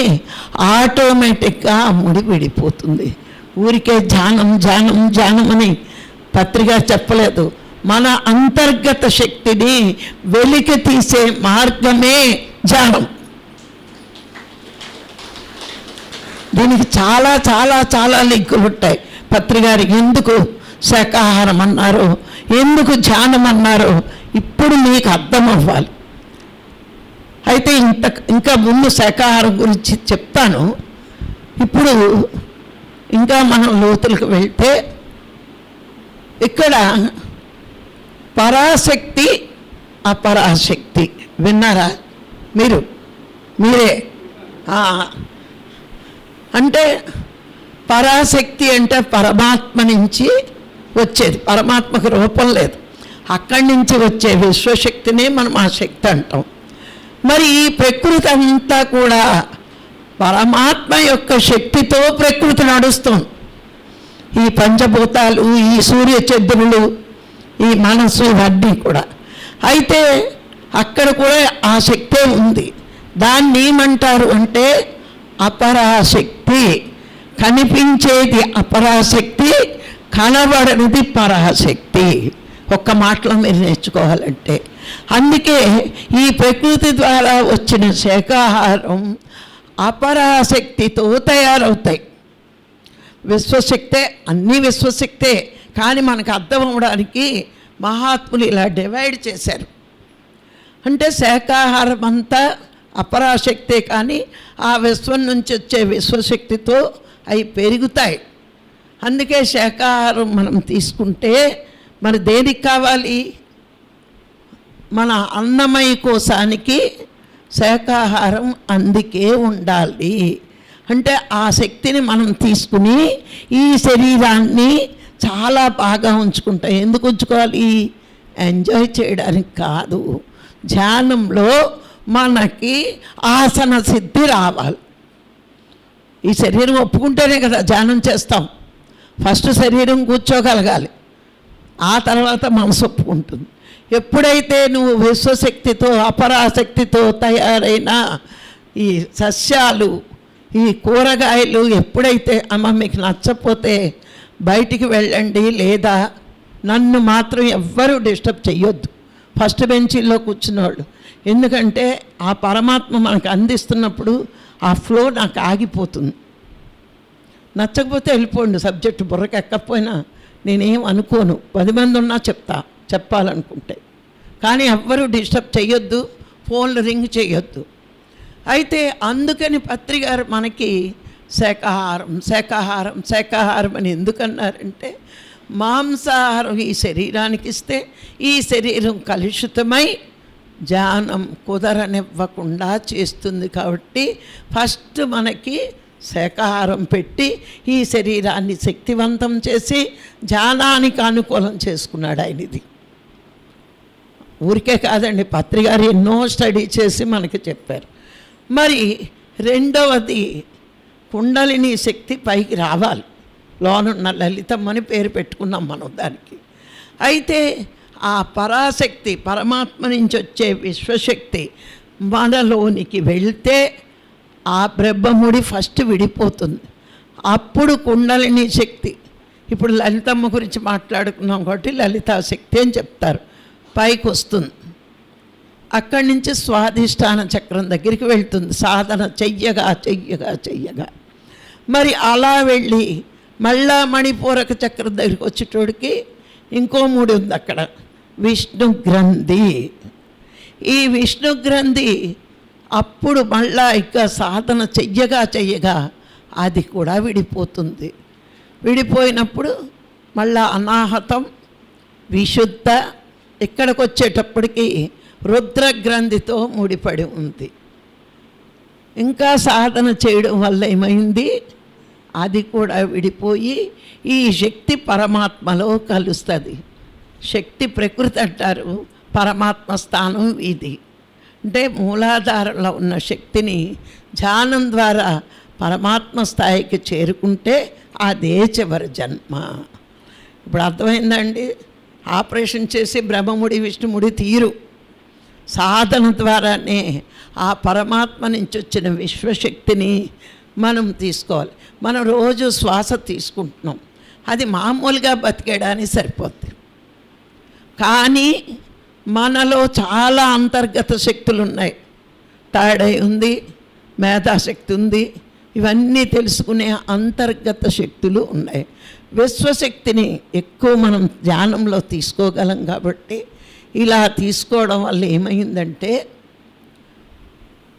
ఆటోమేటిక్గా ముడి విడిపోతుంది. ఊరికే ధ్యానం అని పత్రిక చెప్పలేదు. మన అంతర్గత శక్తిని వెలికి తీసే మార్గమే ధ్యానం. దీనికి చాలా చాలా చాలా లింకులు ఉంటాయి. పత్రికారి ఎందుకు శాకాహారం అన్నారు, ఎందుకు ధ్యానం అన్నారు, ఇప్పుడు మీకు అర్థం అవ్వాలి. అయితే ఇంకా ముందు శాకాహారం గురించి చెప్తాను. ఇప్పుడు ఇంకా మనం లోతులకు వెళ్తే ఇక్కడ పరాశక్తి అపరాశక్తి విన్నారా మీరే? అంటే పరాశక్తి అంటే పరమాత్మ నుంచి వచ్చేది, పరమాత్మకు రూపం లేదు, అక్కడి నుంచి వచ్చే విశ్వశక్తినే మనం ఆ శక్తి అంటాం. మరి ఈ ప్రకృతి అంతా కూడా పరమాత్మ యొక్క శక్తితో ప్రకృతి నడుస్తుంది. ఈ పంచభూతాలు, ఈ సూర్యచంద్రులు, ఈ మనసు, ఇవన్నీ కూడా. అయితే అక్కడ కూడా ఆ శక్తే ఉంది. దాన్ని ఏమంటారు అంటే అపరాశక్తి. కనిపించేది అపరాశక్తి, కనబడనిది పరాశక్తి. ఒక్క మాటలో మీరు నేర్చుకోవాలంటే. అందుకే ఈ ప్రకృతి ద్వారా వచ్చిన శాకాహారం అపరాశక్తితో తయారవుతాయి. విశ్వశక్తే, అన్నీ విశ్వశక్తే, కానీ మనకు అర్థం అవ్వడానికి మహాత్ములు ఇలా డివైడ్ చేశారు. అంటే శాకాహారం అంతా అపరాశక్తే, కానీ ఆ విశ్వం నుంచి వచ్చే విశ్వశక్తితో అవి పెరుగుతాయి. అందుకే శాకాహారం మనం తీసుకుంటే మరి దేనికి కావాలి? మన అన్నమయ కోశానికి శాకాహారం అందుకే ఉండాలి. అంటే ఆ శక్తిని మనం తీసుకుని ఈ శరీరాన్ని చాలా బాగా ఉంచుకుంటాం. ఎందుకు ఉంచుకోవాలి? ఎంజాయ్ చేయడానికి కాదు. ధ్యానంలో మనకి ఆసన సిద్ధి రావాలి. ఈ శరీరం ఒప్పుకుంటేనే కదా ధ్యానం చేస్తాం. ఫస్ట్ శరీరం కూర్చోగలగాలి, ఆ తర్వాత మనసు ఒప్పుకుంటుంది. ఎప్పుడైతే నువ్వు విశ్వశక్తితో అపరాశక్తితో తయారైన ఈ సస్యాలు, ఈ కూరగాయలు ఎప్పుడైతే అమ్మ మీకు నచ్చపోతే బయటికి వెళ్ళండి, లేదా నన్ను మాత్రం ఎవ్వరూ డిస్టర్బ్ చెయ్యొద్దు ఫస్ట్ బెంచీల్లో కూర్చున్నవాళ్ళు. ఎందుకంటే ఆ పరమాత్మ మనకు అందిస్తున్నప్పుడు ఆ ఫ్లో నాకు ఆగిపోతుంది. నచ్చకపోతే వెళ్ళిపోండి, సబ్జెక్టు బుర్రకి ఎక్కకపోయినా నేనేం అనుకోను. 10 మంది ఉన్నా చెప్పాలనుకుంటే. కానీ ఎవ్వరూ డిస్టర్బ్ చేయొద్దు, ఫోన్లు రింగ్ చేయొద్దు. అయితే అందుకని పత్రికారు మనకి శాకాహారం అని ఎందుకన్నారంటే మాంసాహారం ఈ శరీరానికి ఇస్తే ఈ శరీరం కలుషితమై ధ్యానం కుదరనివ్వకుండా చేస్తుంది. కాబట్టి ఫస్ట్ మనకి శాకాహారం పెట్టి ఈ శరీరాన్ని శక్తివంతం చేసి ధ్యానానికి అనుకూలం చేసుకున్నాడు ఆయన. ఇది ఊరికే కాదండి, పత్రికారు ఎన్నో స్టడీ చేసి మనకి చెప్పారు. మరి రెండవది కుండలిని శక్తి పైకి రావాలి. లోనున్న లలితమ్మని పేరు పెట్టుకున్నాం మనం దానికి. అయితే ఆ పరాశక్తి పరమాత్మ నుంచి వచ్చే విశ్వశక్తి మనలోనికి వెళ్తే ఆ బ్రహ్మముడి ఫస్ట్ విడిపోతుంది. అప్పుడు కుండలిని శక్తి, ఇప్పుడు లలితమ్మ గురించి మాట్లాడుకున్నాం కాబట్టి లలితా శక్తి అని చెప్తారు, పైకి వస్తుంది. అక్కడి నుంచి స్వాధిష్టాన చక్రం దగ్గరికి వెళ్తుంది సాధన చెయ్యగా. మరి అలా వెళ్ళి మళ్ళా మణిపూరక చక్రం దగ్గరికి వచ్చేటోడికి ఇంకో ముడి ఉంది అక్కడ, విష్ణు గ్రంథి. ఈ విష్ణు గ్రంథి అప్పుడు మళ్ళా ఇక సాధన చెయ్యగా అది కూడా విడిపోతుంది. విడిపోయినప్పుడు మళ్ళా అనాహతం, విశుద్ధ, ఇక్కడికి వచ్చేటప్పటికి రుద్ర గ్రంథితో ముడిపడి ఉంది. ఇంకా సాధన చేయడం వల్ల ఏమైంది, అది కూడా విడిపోయి ఈ శక్తి పరమాత్మలో కలుస్తుంది. శక్తి ప్రకృతి అంటారు, పరమాత్మ స్థానం ఇది. అంటే మూలాధారంలో ఉన్న శక్తిని ధ్యానం ద్వారా పరమాత్మ స్థాయికి చేరుకుంటే అదే చివరి జన్మ. ఇప్పుడు అర్థమైందండి. ఆపరేషన్ చేసి బ్రహ్మముడి విష్ణుముడి తీరు. సాధన ద్వారానే ఆ పరమాత్మ నుంచి వచ్చిన విశ్వశక్తిని మనం తీసుకోవాలి. మనం రోజు శ్వాస తీసుకుంటున్నాం, అది మామూలుగా బతికేయడానికి సరిపోద్ది. కానీ మనలో చాలా అంతర్గత శక్తులు ఉన్నాయి. తాడై ఉంది, మేధాశక్తి ఉంది, ఇవన్నీ తెలుసుకునే అంతర్గత శక్తులు ఉన్నాయి. విశ్వశక్తిని ఎక్కువ మనం ధ్యానంలో తీసుకోగలం కాబట్టి ఇలా తీసుకోవడం వల్ల ఏమైందంటే,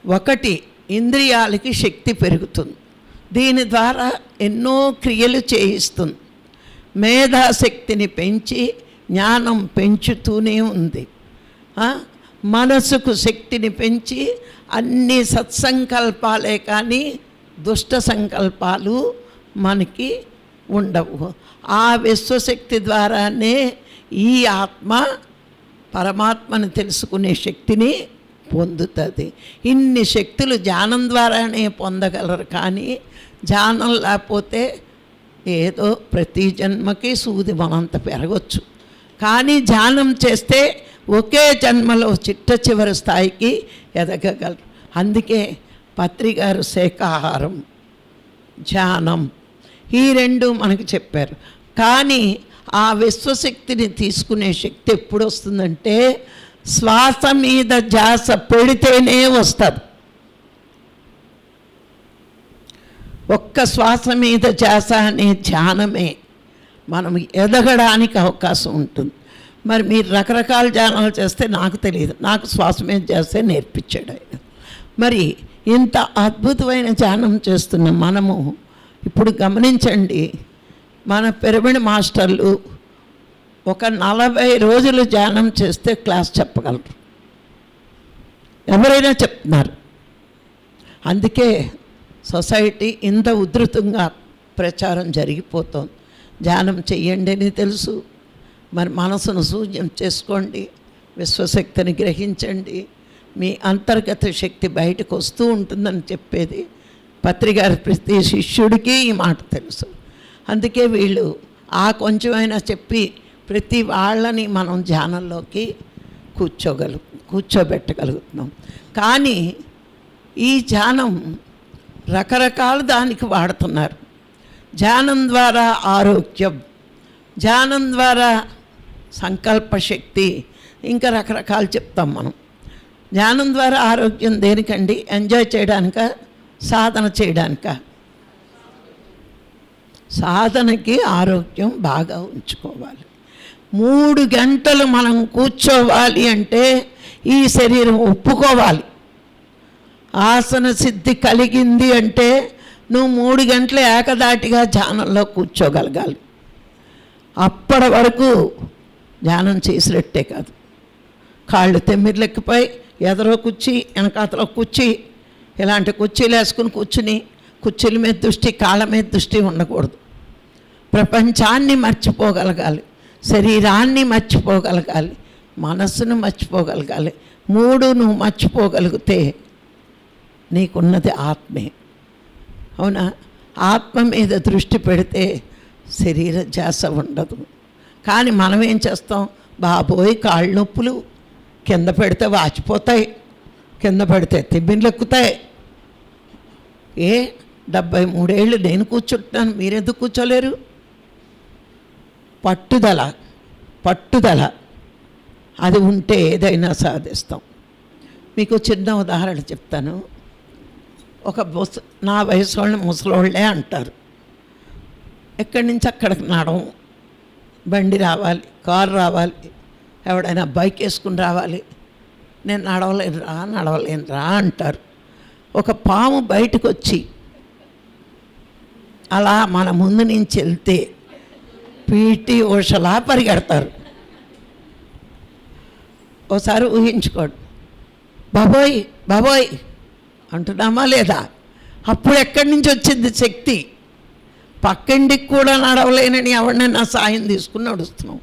ఒకటి ఇంద్రియాలకి శక్తి పెరుగుతుంది, దీని ద్వారా ఎన్నో క్రియలు చేయిస్తుంది. మేధాశక్తిని పెంచి జ్ఞానం పెంచుతూనే ఉంది. మనసుకు శక్తిని పెంచి అన్ని సత్సంకల్పాలే కానీ దుష్ట సంకల్పాలు మనకి ఉండవు. ఆ విశ్వశక్తి ద్వారానే ఈ ఆత్మ పరమాత్మను తెలుసుకునే శక్తిని పొందుతుంది. ఇన్ని శక్తులు ధ్యానం ద్వారానే పొందగలరు. కానీ ధ్యానం లేకపోతే ఏదో ప్రతి జన్మకి సూది మనంత పెరగచ్చు. కానీ ధ్యానం చేస్తే ఒకే జన్మలో చిట్ట చివరి స్థాయికి ఎదగగలరు. అందుకే పత్రిగారు శాకాహారం, ధ్యానం ఈ రెండు మనకి చెప్పారు. కానీ ఆ విశ్వశక్తిని తీసుకునే శక్తి ఎప్పుడు వస్తుందంటే, శ్వాస మీద ధ్యాస పెడితేనే వస్తుంది. ఒక్క శ్వాస మీద ధ్యాస అనే ధ్యానమే మనం ఎదగడానికి అవకాశం ఉంటుంది. మరి మీరు రకరకాల ధ్యానాలు చేస్తే నాకు తెలియదు, నాకు శ్వాస మీద చేస్తే నేర్పించాడు ఆయన. మరి ఇంత అద్భుతమైన ధ్యానం చేస్తున్న మనము ఇప్పుడు గమనించండి, మన పిరమిడ్ మాస్టర్లు ఒక 40 రోజులు ధ్యానం చేస్తే క్లాస్ చెప్పగలరు, ఎవరైనా చెప్తున్నారు. అందుకే సొసైటీ ఇంత ఉధృతంగా ప్రచారం జరిగిపోతుంది. ధ్యానం చెయ్యండి అని తెలుసు, మరి మనసును శూన్యం చేసుకోండి, విశ్వశక్తిని గ్రహించండి, మీ అంతర్గత శక్తి బయటకు వస్తూ ఉంటుందని చెప్పేది పత్రిగారి ప్రతి శిష్యుడికి ఈ మాట తెలుసు. అందుకే వీళ్ళు ఆ కొంచెమైనా చెప్పి ప్రతి వాళ్ళని మనం ధ్యానంలోకి కూర్చోబెట్టగలుగుతున్నాం. కానీ ఈ ధ్యానం రకరకాల దానికి వాడుతున్నారు. ధ్యానం ద్వారా ఆరోగ్యం, ధ్యానం ద్వారా సంకల్పశక్తి, ఇంకా రకరకాలు చెప్తాం మనం. ధ్యానం ద్వారా ఆరోగ్యం దేనికండి? ఎంజాయ్ చేయడానిక, సాధన చేయడానిక? సాధనకి ఆరోగ్యం బాగా ఉంచుకోవాలి. 3 గంటలు మనం కూర్చోవాలి అంటే ఈ శరీరం ఒప్పుకోవాలి. ఆసన సిద్ధి కలిగింది అంటే నువ్వు 3 గంటలు ఏకదాటిగా ధ్యానంలో కూర్చోగలగాలి. అప్పటి వరకు ధ్యానం చేసినట్టే కాదు. కాళ్ళు తెమ్మిర్లెక్కిపోయి ఎదరో కుర్చీ, వెనకాతలో కుర్చీ, ఇలాంటి కుర్చీలు వేసుకుని కూర్చుని కుర్చీల మీద దృష్టి, కాళ్ళ మీద దృష్టి ఉండకూడదు. ప్రపంచాన్ని మర్చిపోగలగాలి, శరీరాన్ని మర్చిపోగలగాలి, మనస్సును మర్చిపోగలగాలి. 3 నువ్వు మర్చిపోగలిగితే నీకున్నది ఆత్మే. అవునా? ఆత్మ మీద దృష్టి పెడితే శరీర ధ్యాస ఉండదు. కానీ మనం ఏం చేస్తాం? బాబోయ్ కాళ్ళు నొప్పులు, కింద పెడితే వాచిపోతాయి, కింద పెడితే తిబ్బిన్లు ఎక్కుతాయి. 73 ఏళ్ళు నేను కూర్చుంటున్నాను, మీరెందుకు కూర్చోలేరు? పట్టుదల అది ఉంటే ఏదైనా సాధిస్తాం. మీకు చిన్న ఉదాహరణ చెప్తాను. నా వయసు వాళ్ళని ముసలోళ్ళే అంటారు. ఎక్కడి నుంచి అక్కడికి నడవం, బండి రావాలి, కారు రావాలి, ఎవడైనా బైక్ వేసుకుని రావాలి, నేను నడవలేనురా అంటారు. ఒక పాము బయటకు వచ్చి అలా మన ముందు నుంచి వెళ్తే పీటీ ఉషలా పరిగెడతారు. ఓసారి ఊహించుకోండి, బాబోయ్ బాబోయ్ అంటున్నామా లేదా? అప్పుడు ఎక్కడి నుంచి వచ్చింది శక్తి? పక్కింటికి కూడా నడవలేనని ఎవరినైనా సాయం తీసుకుని నడుస్తున్నాం.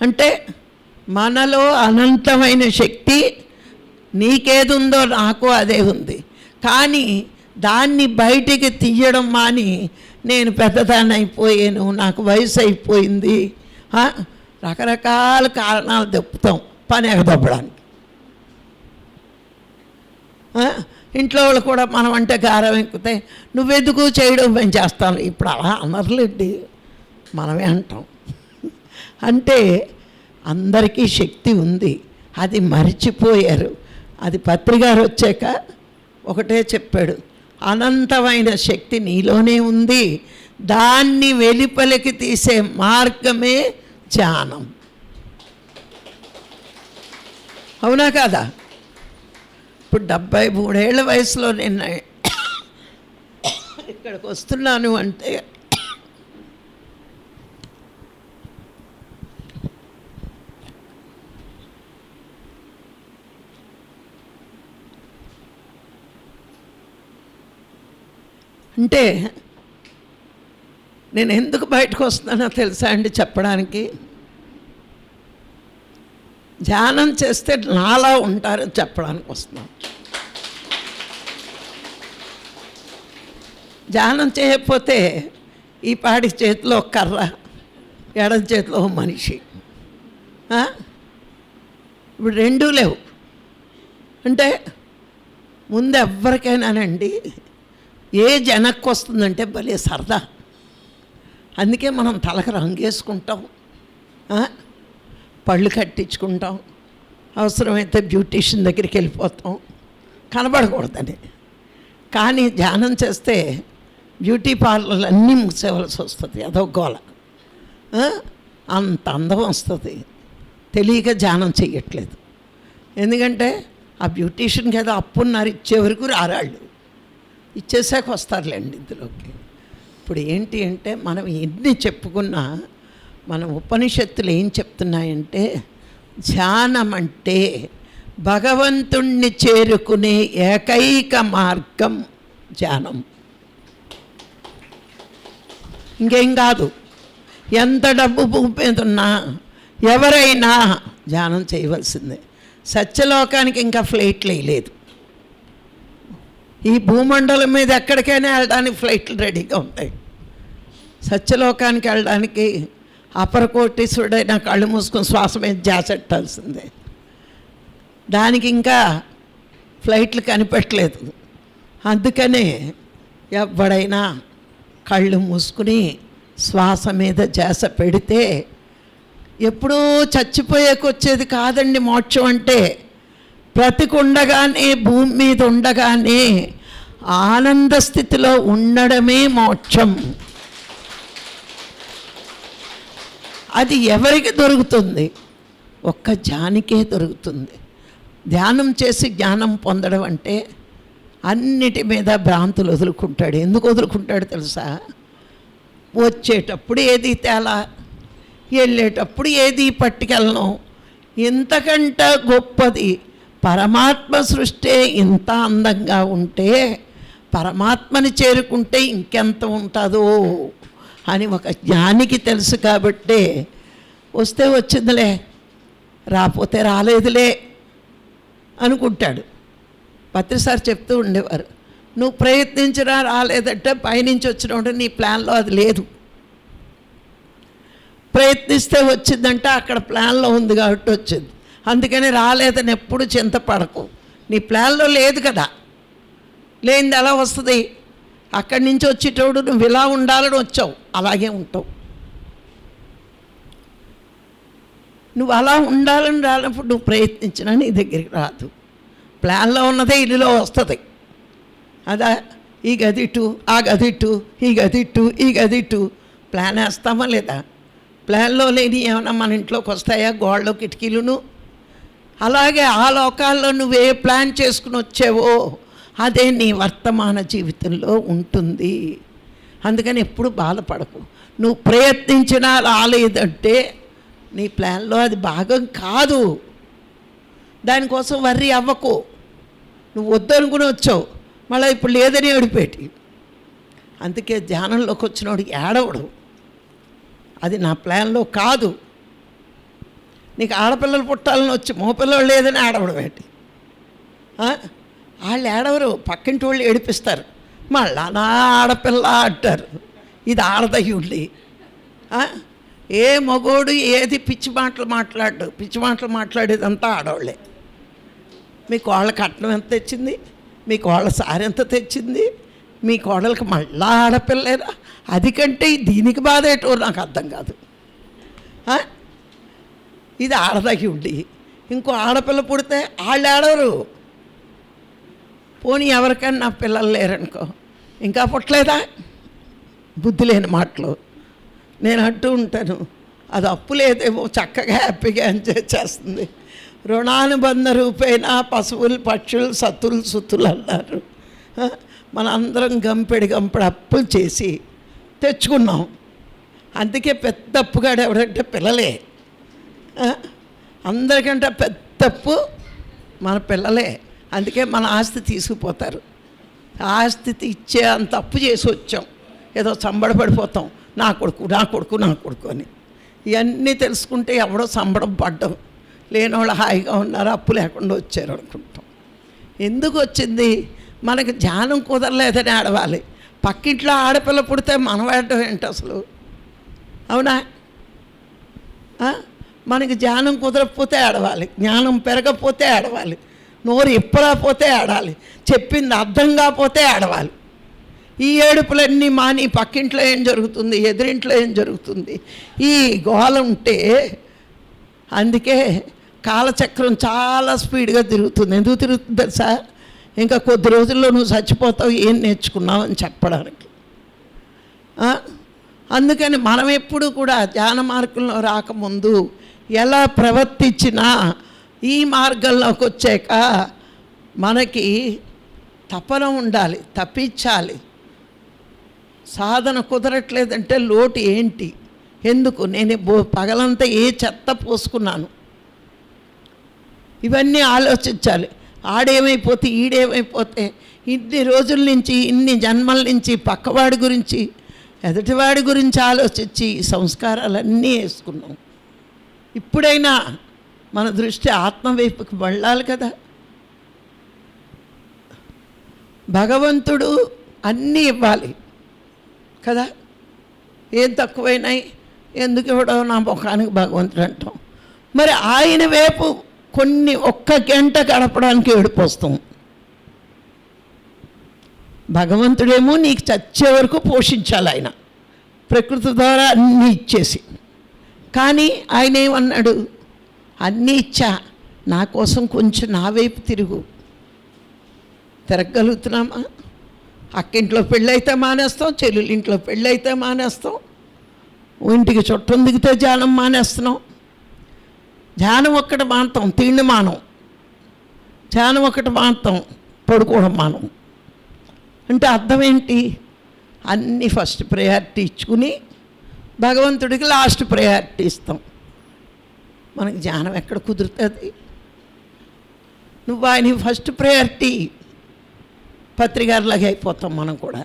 అంటే మనలో అనంతమైన శక్తి, నీకేది ఉందో నాకు అదే ఉంది. కానీ దాన్ని బయటికి తీయడం మాని నేను పెద్దదాన్ని అయిపోయాను, నాకు వయసు అయిపోయింది, రకరకాల కారణాలు చెప్తాం పని ఎగదొప్పడానికి. ఇంట్లో వాళ్ళు కూడా మనం అంటే గారం ఎక్కితే నువ్వెందుకు చేయడం మేము చేస్తాను. ఇప్పుడు అలా అనర్లేండి, మనమే అంటాం. అంటే అందరికీ శక్తి ఉంది, అది మరిచిపోయారు. అది పత్రికారు వచ్చాక ఒకటే చెప్పాడు, అనంతమైన శక్తి నీలోనే ఉంది, దాన్ని వెలుపలికి తీసే మార్గమే ధ్యానం. అవునా కాదా? ఇప్పుడు 73 ఏళ్ల వయసులో నేను ఇక్కడికి వస్తున్నాను అంటే నేను ఎందుకు బయటకు వస్తున్నానో తెలుసా అండి చెప్పడానికి? ధ్యానం చేస్తే నాలా ఉంటారని చెప్పడానికి వస్తున్నాం. ధ్యానం చేయకపోతే ఈ పాడి చేతిలో కర్ర, ఎడం చేతిలో మనిషి, ఇప్పుడు రెండూ లేవు. అంటే ముందు ఎవరికైనానండి ఏ జనక్కు వస్తుందంటే భలే సరదా. అందుకే మనం తలకు రంగేసుకుంటాం, పళ్ళు కట్టించుకుంటాం, అవసరమైతే బ్యూటీషియన్ దగ్గరికి వెళ్ళిపోతాం కనబడకూడదని. కానీ ధ్యానం చేస్తే బ్యూటీ పార్లర్లు అన్నీ మూసేవలసి వస్తుంది, అదో గోల. అంత అందం వస్తుంది. తెలియక ధ్యానం చెయ్యట్లేదు. ఎందుకంటే ఆ బ్యూటీషియన్కి ఏదో అప్పున్నారు, ఇచ్చే వరకు రారాళ్ళు, ఇచ్చేసాక వస్తారులేండి ఇందులోకి. ఇప్పుడు ఏంటి అంటే మనం ఎన్ని చెప్పుకున్నా మన ఉపనిషత్తులు ఏం చెప్తున్నాయంటే ధ్యానం అంటే భగవంతుణ్ణి చేరుకునే ఏకైక మార్గం ధ్యానం, ఇంకేం కాదు. ఎంత డబ్బు భూమి మీద ఉన్నా ఎవరైనా ధ్యానం చేయవలసిందే. సత్యలోకానికి ఇంకా ఫ్లైట్లు వేయలేదు. ఈ భూమండలం మీద ఎక్కడికైనా వెళ్ళడానికి ఫ్లైట్లు రెడీగా ఉంటాయి. సత్యలోకానికి వెళ్ళడానికి అపరకోటీశ్వరుడైన కళ్ళు మూసుకొని శ్వాస మీద జాసెట్టాల్సిందే. దానికి ఇంకా ఫ్లైట్లు కనిపెట్టలేదు. అందుకనే ఎవడైనా కళ్ళు మూసుకుని శ్వాస మీద జాస పెడితే ఎప్పుడూ చచ్చిపోయేకొచ్చేది కాదండి మోక్షం అంటే. బ్రతికుండగానే భూమి మీద ఉండగానే ఆనంద స్థితిలో ఉండడమే మోక్షం. అది ఎవరికి దొరుకుతుంది? ఒక్క ధ్యానికే దొరుకుతుంది. ధ్యానం చేసి జ్ఞానం పొందడం అంటే అన్నిటి మీద భ్రాంతులు వదులుకుంటాడు. ఎందుకు వదులుకుంటాడు తెలుసా? వచ్చేటప్పుడు ఏది తేలా, వెళ్ళేటప్పుడు ఏది పట్టుకెళ్ళను. ఇంతకంటే గొప్పది పరమాత్మ సృష్టి ఇంత అందంగా ఉంటే పరమాత్మని చేరుకుంటే ఇంకెంత ఉంటుందో అని ఒక జ్ఞానికి తెలుసు. కాబట్టే వస్తే వచ్చిందిలే, రాపోతే రాలేదులే అనుకుంటాడు. పత్రిసారి చెప్తూ ఉండేవారు, నువ్వు ప్రయత్నించినా రాలేదంటే పైనుంచి వచ్చినప్పుడు నీ ప్లాన్లో అది లేదు. ప్రయత్నిస్తే వచ్చిందంటే అక్కడ ప్లాన్లో ఉంది కాబట్టి వచ్చింది. అందుకని రాలేదని ఎప్పుడు చింతపడకు, నీ ప్లాన్లో లేదు కదా. లేనిది ఎలా వస్తుంది? అక్కడి నుంచి వచ్చేటోడు నువ్వు ఇలా ఉండాలని వచ్చావు, అలాగే ఉంటావు. నువ్వు అలా ఉండాలని రానప్పుడు నువ్వు ప్రయత్నించినా నీ దగ్గరికి రాదు. ప్లాన్లో ఉన్నదే ఇల్లులో వస్తుంది. అదా ఈ గది టూ, ఆ గది టూ, ఈ గది టూ, ఈ గది టూ. ప్లాన్ వేస్తామా లేదా? ప్లాన్లో లేని ఏమైనా మన ఇంట్లోకి వస్తాయా? గోడలో కిటికీలును. అలాగే ఆ లోకాల్లో నువ్వు ఏ ప్లాన్ చేసుకుని వచ్చావో అదే నీ వర్తమాన జీవితంలో ఉంటుంది. అందుకని ఎప్పుడు బాధపడకు. నువ్వు ప్రయత్నించినా రాలేదంటే నీ ప్లాన్లో అది భాగం కాదు. దానికోసం వర్రీ అవ్వకు. నువ్వు వద్దనుకుని వచ్చావు, మళ్ళీ ఇప్పుడు లేదని ఏడిపేటి. అందుకే ధ్యానంలోకి వచ్చినోడికి ఏడవడు. అది నా ప్లాన్లో కాదు. నీకు ఆడపిల్లలు పుట్టాలని వచ్చి మగపిల్లలు లేదని ఆడవడం ఏంటి? వాళ్ళు ఏడవరు, పక్కింటి వాళ్ళు ఏడిపిస్తారు. మళ్ళా నా ఆడపిల్ల అంటారు. ఇది ఆడదయ్యుండి. ఏ మగోడు ఏది పిచ్చి మాటలు మాట్లాడు, పిచ్చి మాటలు మాట్లాడేదంతా ఆడవాళ్ళే. మీ కోళ్ళ కట్నం ఎంత తెచ్చింది, మీ కోళ్ళ సారి ఎంత తెచ్చింది, మీ కోడలకి మళ్ళా ఆడపిల్లేదా? అది కంటే దీనికి బాధ ఏంటో నాకు అర్థం కాదు. ఇది ఆడదగి ఉండి ఇంకో ఆడపిల్ల పుడితే వాళ్ళు ఆడవరు. పోనీ ఎవరికైనా పిల్లలు లేరనుకో, ఇంకా పుట్టలేదా? బుద్ధి లేని మాటలు నేను అంటూ ఉంటాను. అది అప్పు లేదేమో, చక్కగా హ్యాపీగా ఎంజాయ్ చేస్తుంది. రుణానుబంధ రూపేణ పశువులు పక్షులు సతులు సుతులు అన్నారు. మనందరం గంపెడి అప్పులు చేసి తెచ్చుకున్నాం. అందుకే పెద్ద అప్పుగాడు ఎవడంటే పిల్లలే. అందరికంటే పెద్ద అప్పు మన పిల్లలే. అందుకే మన ఆస్తి తీసుకుపోతారు. ఆస్తి ఇచ్చే అంత అప్పు చేసి వచ్చాం. ఏదో సంబడపడిపోతాం, నా కొడుకు నా కొడుకు నా కొడుకు అని. ఇవన్నీ తెలుసుకుంటే ఎవడో సంబడం పడ్డం, లేనివాళ్ళు హాయిగా ఉన్నారు, అప్పు లేకుండా వచ్చారు అనుకుంటాం. ఎందుకు వచ్చింది? మనకి ధ్యానం కుదరలేదని ఆడవాలి. పక్కింట్లో ఆడపిల్ల పుడితే మనం ఆడటం ఏంటి అసలు? అవునా? మనకి ధ్యానం కుదరకపోతే ఆడవాలి, జ్ఞానం పెరగకపోతే ఆడవాలి, నోరు ఇప్పలేకపోతే ఆడాలి, చెప్పింది అర్థం కాకపోతే ఆడవాలి. ఈ ఏడుపులన్నీ మాని పక్కింట్లో ఏం జరుగుతుంది, ఎదురింట్లో ఏం జరుగుతుంది, ఈ గోల ఉంటే అందుకే కాలచక్రం చాలా స్పీడ్గా తిరుగుతుంది. ఎందుకు తిరుగుతుంది తెలుసా? ఇంకా కొద్ది రోజుల్లో నువ్వు చచ్చిపోతావు, ఏం నేర్చుకున్నావు అని చెప్పడానికి. అందుకని మనం ఎప్పుడు కూడా ధ్యాన మార్గంలో రాకముందు ఎలా ప్రవర్తించినా ఈ మార్గంలోకి వచ్చాక మనకి తపన ఉండాలి, తప్పించాలి. సాధన కుదరట్లేదంటే లోటు ఏంటి, ఎందుకు, నేను పగలంతా ఏ చెత్త పోసుకున్నాను, ఇవన్నీ ఆలోచించాలి. ఆడేమైపోతే ఈడేమైపోతే ఇన్ని రోజుల నుంచి ఇన్ని జన్మల నుంచి పక్కవాడి గురించి ఎదుటివాడి గురించి ఆలోచించి సంస్కారాలన్నీ వేసుకున్నాం. ఇప్పుడైనా మన దృష్టి ఆత్మవైపుకి వెళ్ళాలి కదా. భగవంతుడు అన్నీ ఇవ్వాలి కదా. ఏం తక్కువైనాయి, ఎందుకు ఇవ్వడం నా ముఖానికి భగవంతుడు అంటాం. మరి ఆయన వైపు కొన్ని ఒక్క గంట గడపడానికి ఏడుపోస్తాం. భగవంతుడేమో నీకు చచ్చే వరకు పోషించాలి ఆయన, ప్రకృతి ద్వారా అన్నీ ఇచ్చేసి. కానీ ఆయన ఏమన్నాడు? అన్నీ ఇచ్చా, నా కోసం కొంచెం నా వైపు తిరుగు. తిరగలుగుతున్నామా? అక్కింట్లో పెళ్ళైతే మానేస్తాం, చెల్లెలింట్లో పెళ్ళైతే మానేస్తాం, ఇంటికి చుట్టం దిగితే ధ్యానం మానేస్తున్నాం. ధ్యానం ఒక్కటి మానతాం, తిండి మానం. ధ్యానం ఒకటి మానతాం, పడుకోవడం మానం. అంటే అర్థం ఏంటి? అన్నీ ఫస్ట్ ప్రయారిటీ ఇచ్చుకుని భగవంతుడికి లాస్ట్ ప్రయారిటీ ఇస్తాం. మనకి ధ్యానం ఎక్కడ కుదురుతుంది? నువ్వు ఆయన ఫస్ట్ ప్రయారిటీ, పత్రికారులాగా అయిపోతాం మనం కూడా.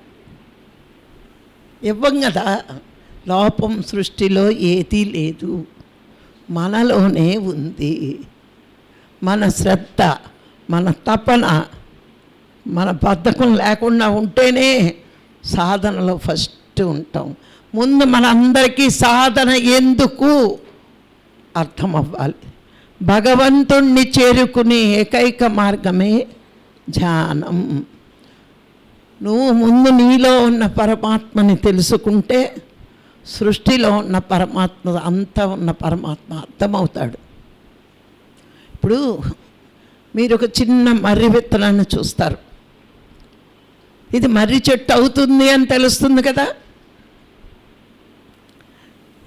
ఇవ్వం కదా. లోపం సృష్టిలో ఏదీ లేదు, మనలోనే ఉంది. మన శ్రద్ధ, మన తపన, మన బద్ధకం లేకుండా ఉంటేనే సాధనలో ఫస్ట్ ఉంటాం. ముందు మనందరికీ సాధన ఎందుకు అర్థం అవ్వాలి. భగవంతుణ్ణి చేరుకునే ఏకైక మార్గమే ధ్యానం. నువ్వు ముందు నీలో ఉన్న పరమాత్మని తెలుసుకుంటే సృష్టిలో ఉన్న పరమాత్మ, అంతా ఉన్న పరమాత్మ అర్థమవుతాడు. ఇప్పుడు మీరు ఒక చిన్న మర్రి విత్తనాన్ని చూస్తారు, ఇది మర్రి చెట్టు అవుతుంది అని తెలుస్తుంది కదా.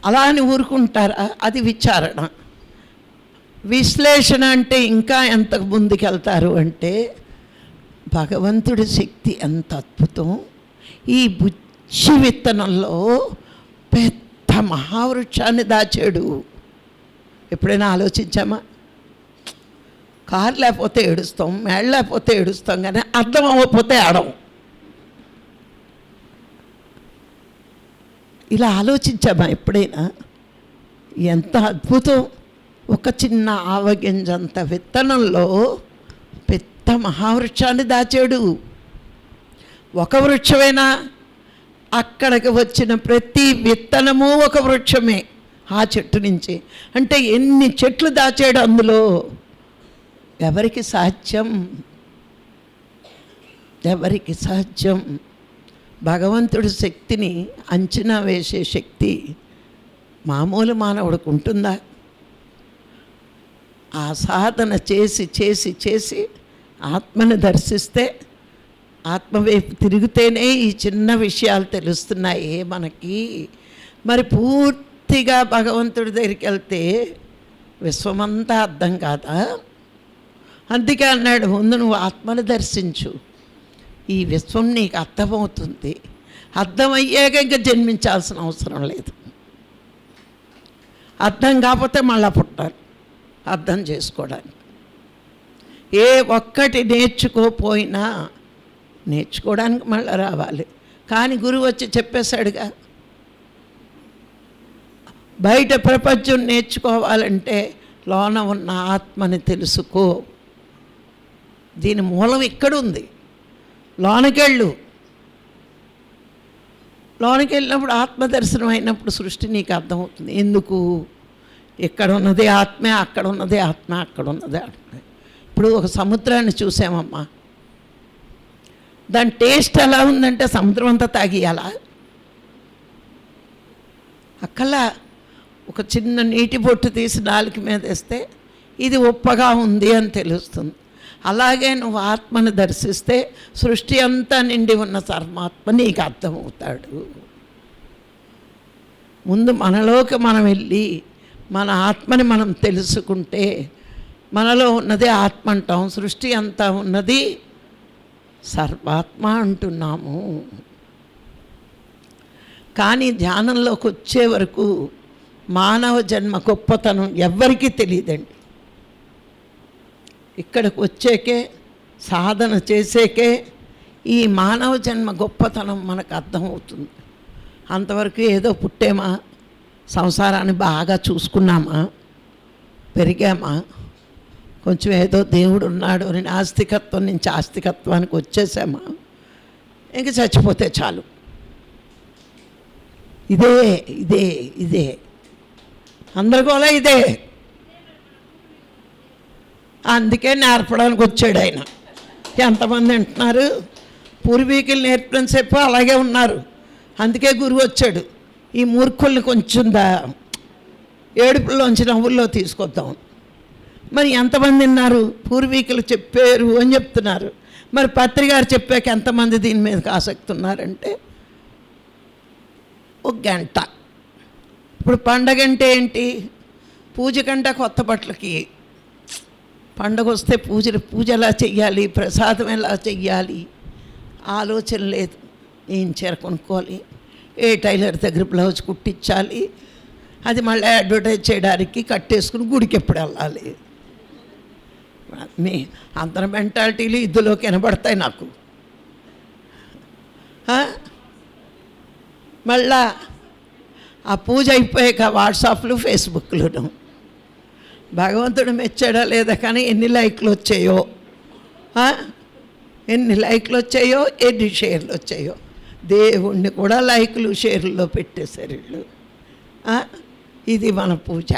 అలా అని ఊరుకుంటారా? అది విచారణ. విశ్లేషణ అంటే ఇంకా ఎంత ముందుకెళ్తారు అంటే, భగవంతుడి శక్తి ఎంత అద్భుతం. ఈ బుజ్జి విత్తనంలో పెద్ద మహావృక్షాన్ని దాచాడు. ఎప్పుడైనా ఆలోచించామా? కారు లేకపోతే ఏడుస్తాం, మేడ లేకపోతే ఏడుస్తాం, కానీ అర్థం అవ్వకపోతే ఆడం. ఇలా ఆలోచించామా ఎప్పుడైనా? ఎంత అద్భుతం. ఒక చిన్న ఆవగింజంత విత్తనంలో పెద్ద మహావృక్షాన్ని దాచాడు. ఒక వృక్షమేనా? అక్కడికి వచ్చిన ప్రతి విత్తనము ఒక వృక్షమే ఆ చెట్టు నుంచి. అంటే ఎన్ని చెట్లు దాచాడు అందులో. ఎవరికి సాధ్యం? ఎవరికి సాధ్యం? భగవంతుడి శక్తిని అంచనా వేసే శక్తి మామూలు మానవుడికి ఉంటుందా? ఆ సాధన చేసి చేసి చేసి ఆత్మను దర్శిస్తే, ఆత్మవైపు తిరిగితేనే ఈ చిన్న విషయాలు తెలుస్తున్నాయి మనకి. మరి పూర్తిగా భగవంతుడి దగ్గరికి వెళ్తే విశ్వమంతా అర్థం కాదా? అందుకే అన్నాడు, ముందు నువ్వు ఆత్మను దర్శించు, ఈ విశ్వం నీకు అర్థమవుతుంది. అర్థమయ్యాక ఇంకా జన్మించాల్సిన అవసరం లేదు. అర్థం కాకపోతే మళ్ళా పుట్టాలి అర్థం చేసుకోవడానికి. ఏ ఒక్కటి నేర్చుకోపోయినా నేర్చుకోవడానికి మళ్ళీ రావాలి. కానీ గురువు వచ్చి చెప్పేశాడుగా, బయట ప్రపంచం నేర్చుకోవాలంటే లోన ఉన్న ఆత్మని తెలుసుకో. దీని మూలం ఇక్కడుంది. లోనకెళ్ళు. లోనికి వెళ్ళినప్పుడు ఆత్మదర్శనం అయినప్పుడు సృష్టి నీకు అర్థమవుతుంది. ఎందుకు? ఇక్కడ ఉన్నది ఆత్మే, అక్కడ ఉన్నది ఆత్మ, అక్కడ ఉన్నది ఆత్మ. ఇప్పుడు ఒక సముద్రాన్ని చూసామమ్మా, దాని టేస్ట్ ఎలా ఉందంటే సముద్రం అంతా తాగియాలా? అక్కలా ఒక చిన్న నీటి బొట్టు తీసి నాలుక మీద వేస్తే ఇది ఉప్పగా ఉంది అని తెలుస్తుంది. అలాగే నువ్వు ఆత్మను దర్శిస్తే సృష్టి అంతా నిండి ఉన్న పరమాత్మ నీకు అర్థమవుతాడు. ముందు మనలోకి మనం వెళ్ళి మన ఆత్మని మనం తెలుసుకుంటే, మనలో ఉన్నది ఆత్మ అంటాం, సృష్టి అంతా ఉన్నది సర్వాత్మ అంటున్నాము. కానీ ధ్యానంలోకి వచ్చే వరకు మానవ జన్మ గొప్పతనం ఎవ్వరికీ తెలియదండి. ఇక్కడికి వచ్చేకే, సాధన చేసేకే ఈ మానవ జన్మ గొప్పతనం మనకు అర్థమవుతుంది. అంతవరకు ఏదో పుట్టేమా, సంసారాన్ని బాగా చూసుకున్నామా, పెరిగామా, కొంచెం ఏదో దేవుడు ఉన్నాడు అని నాస్తికత్వం నుంచి ఆస్తికత్వానికి వచ్చేసామా, ఇంక చచ్చిపోతే చాలు. ఇదే ఇదే ఇదే అందరికోలా ఇదే. అందుకే నేర్పడానికి వచ్చాడు ఆయన. ఎంతమంది అంటున్నారు, పూర్వీకులు నేర్పిన సేపు అలాగే ఉన్నారు, అందుకే గురువు వచ్చాడు. ఈ మూర్ఖుల్ని కొంచెం ఏడుపుల్లోంచి నవ్వుల్లో తీసుకొద్దాం. మరి ఎంతమంది ఉన్నారు, పూర్వీకులు చెప్పారు అని చెప్తున్నారు. మరి పత్రికారు చెప్పాక ఎంతమంది దీని మీదకి ఆసక్తి ఉన్నారంటే ఒక గంట. ఇప్పుడు పండగ అంటే ఏంటి? పూజ కంటే కొత్త బట్టలకి. పండగ వస్తే పూజ ఎలా చెయ్యాలి, ప్రసాదం ఎలా చెయ్యాలి ఆలోచన లేదు. ఏం చీర కొనుక్కోవాలి, ఏ టైలర్ దగ్గర బ్లౌజ్ కుట్టించాలి, అది మళ్ళీ అడ్వర్టైజ్ చేయడానికి కట్టేసుకుని గుడికి ఎప్పుడు వెళ్ళాలి. మీ అందరి మెంటాలిటీలు ఇద్దులోకి వినబడతాయి నాకు. మళ్ళా ఆ పూజ అయిపోయాక వాట్సాప్లు, ఫేస్బుక్లు. భగవంతుడు మెచ్చాడా లేదా కానీ ఎన్ని లైక్లు వచ్చాయో, ఎన్ని లైక్లు వచ్చాయో, ఎన్ని షేర్లు వచ్చాయో. దేవుణ్ణి కూడా లైకులు షేర్లలో పెట్టేశారు వీళ్ళు. ఇది మన పూజ.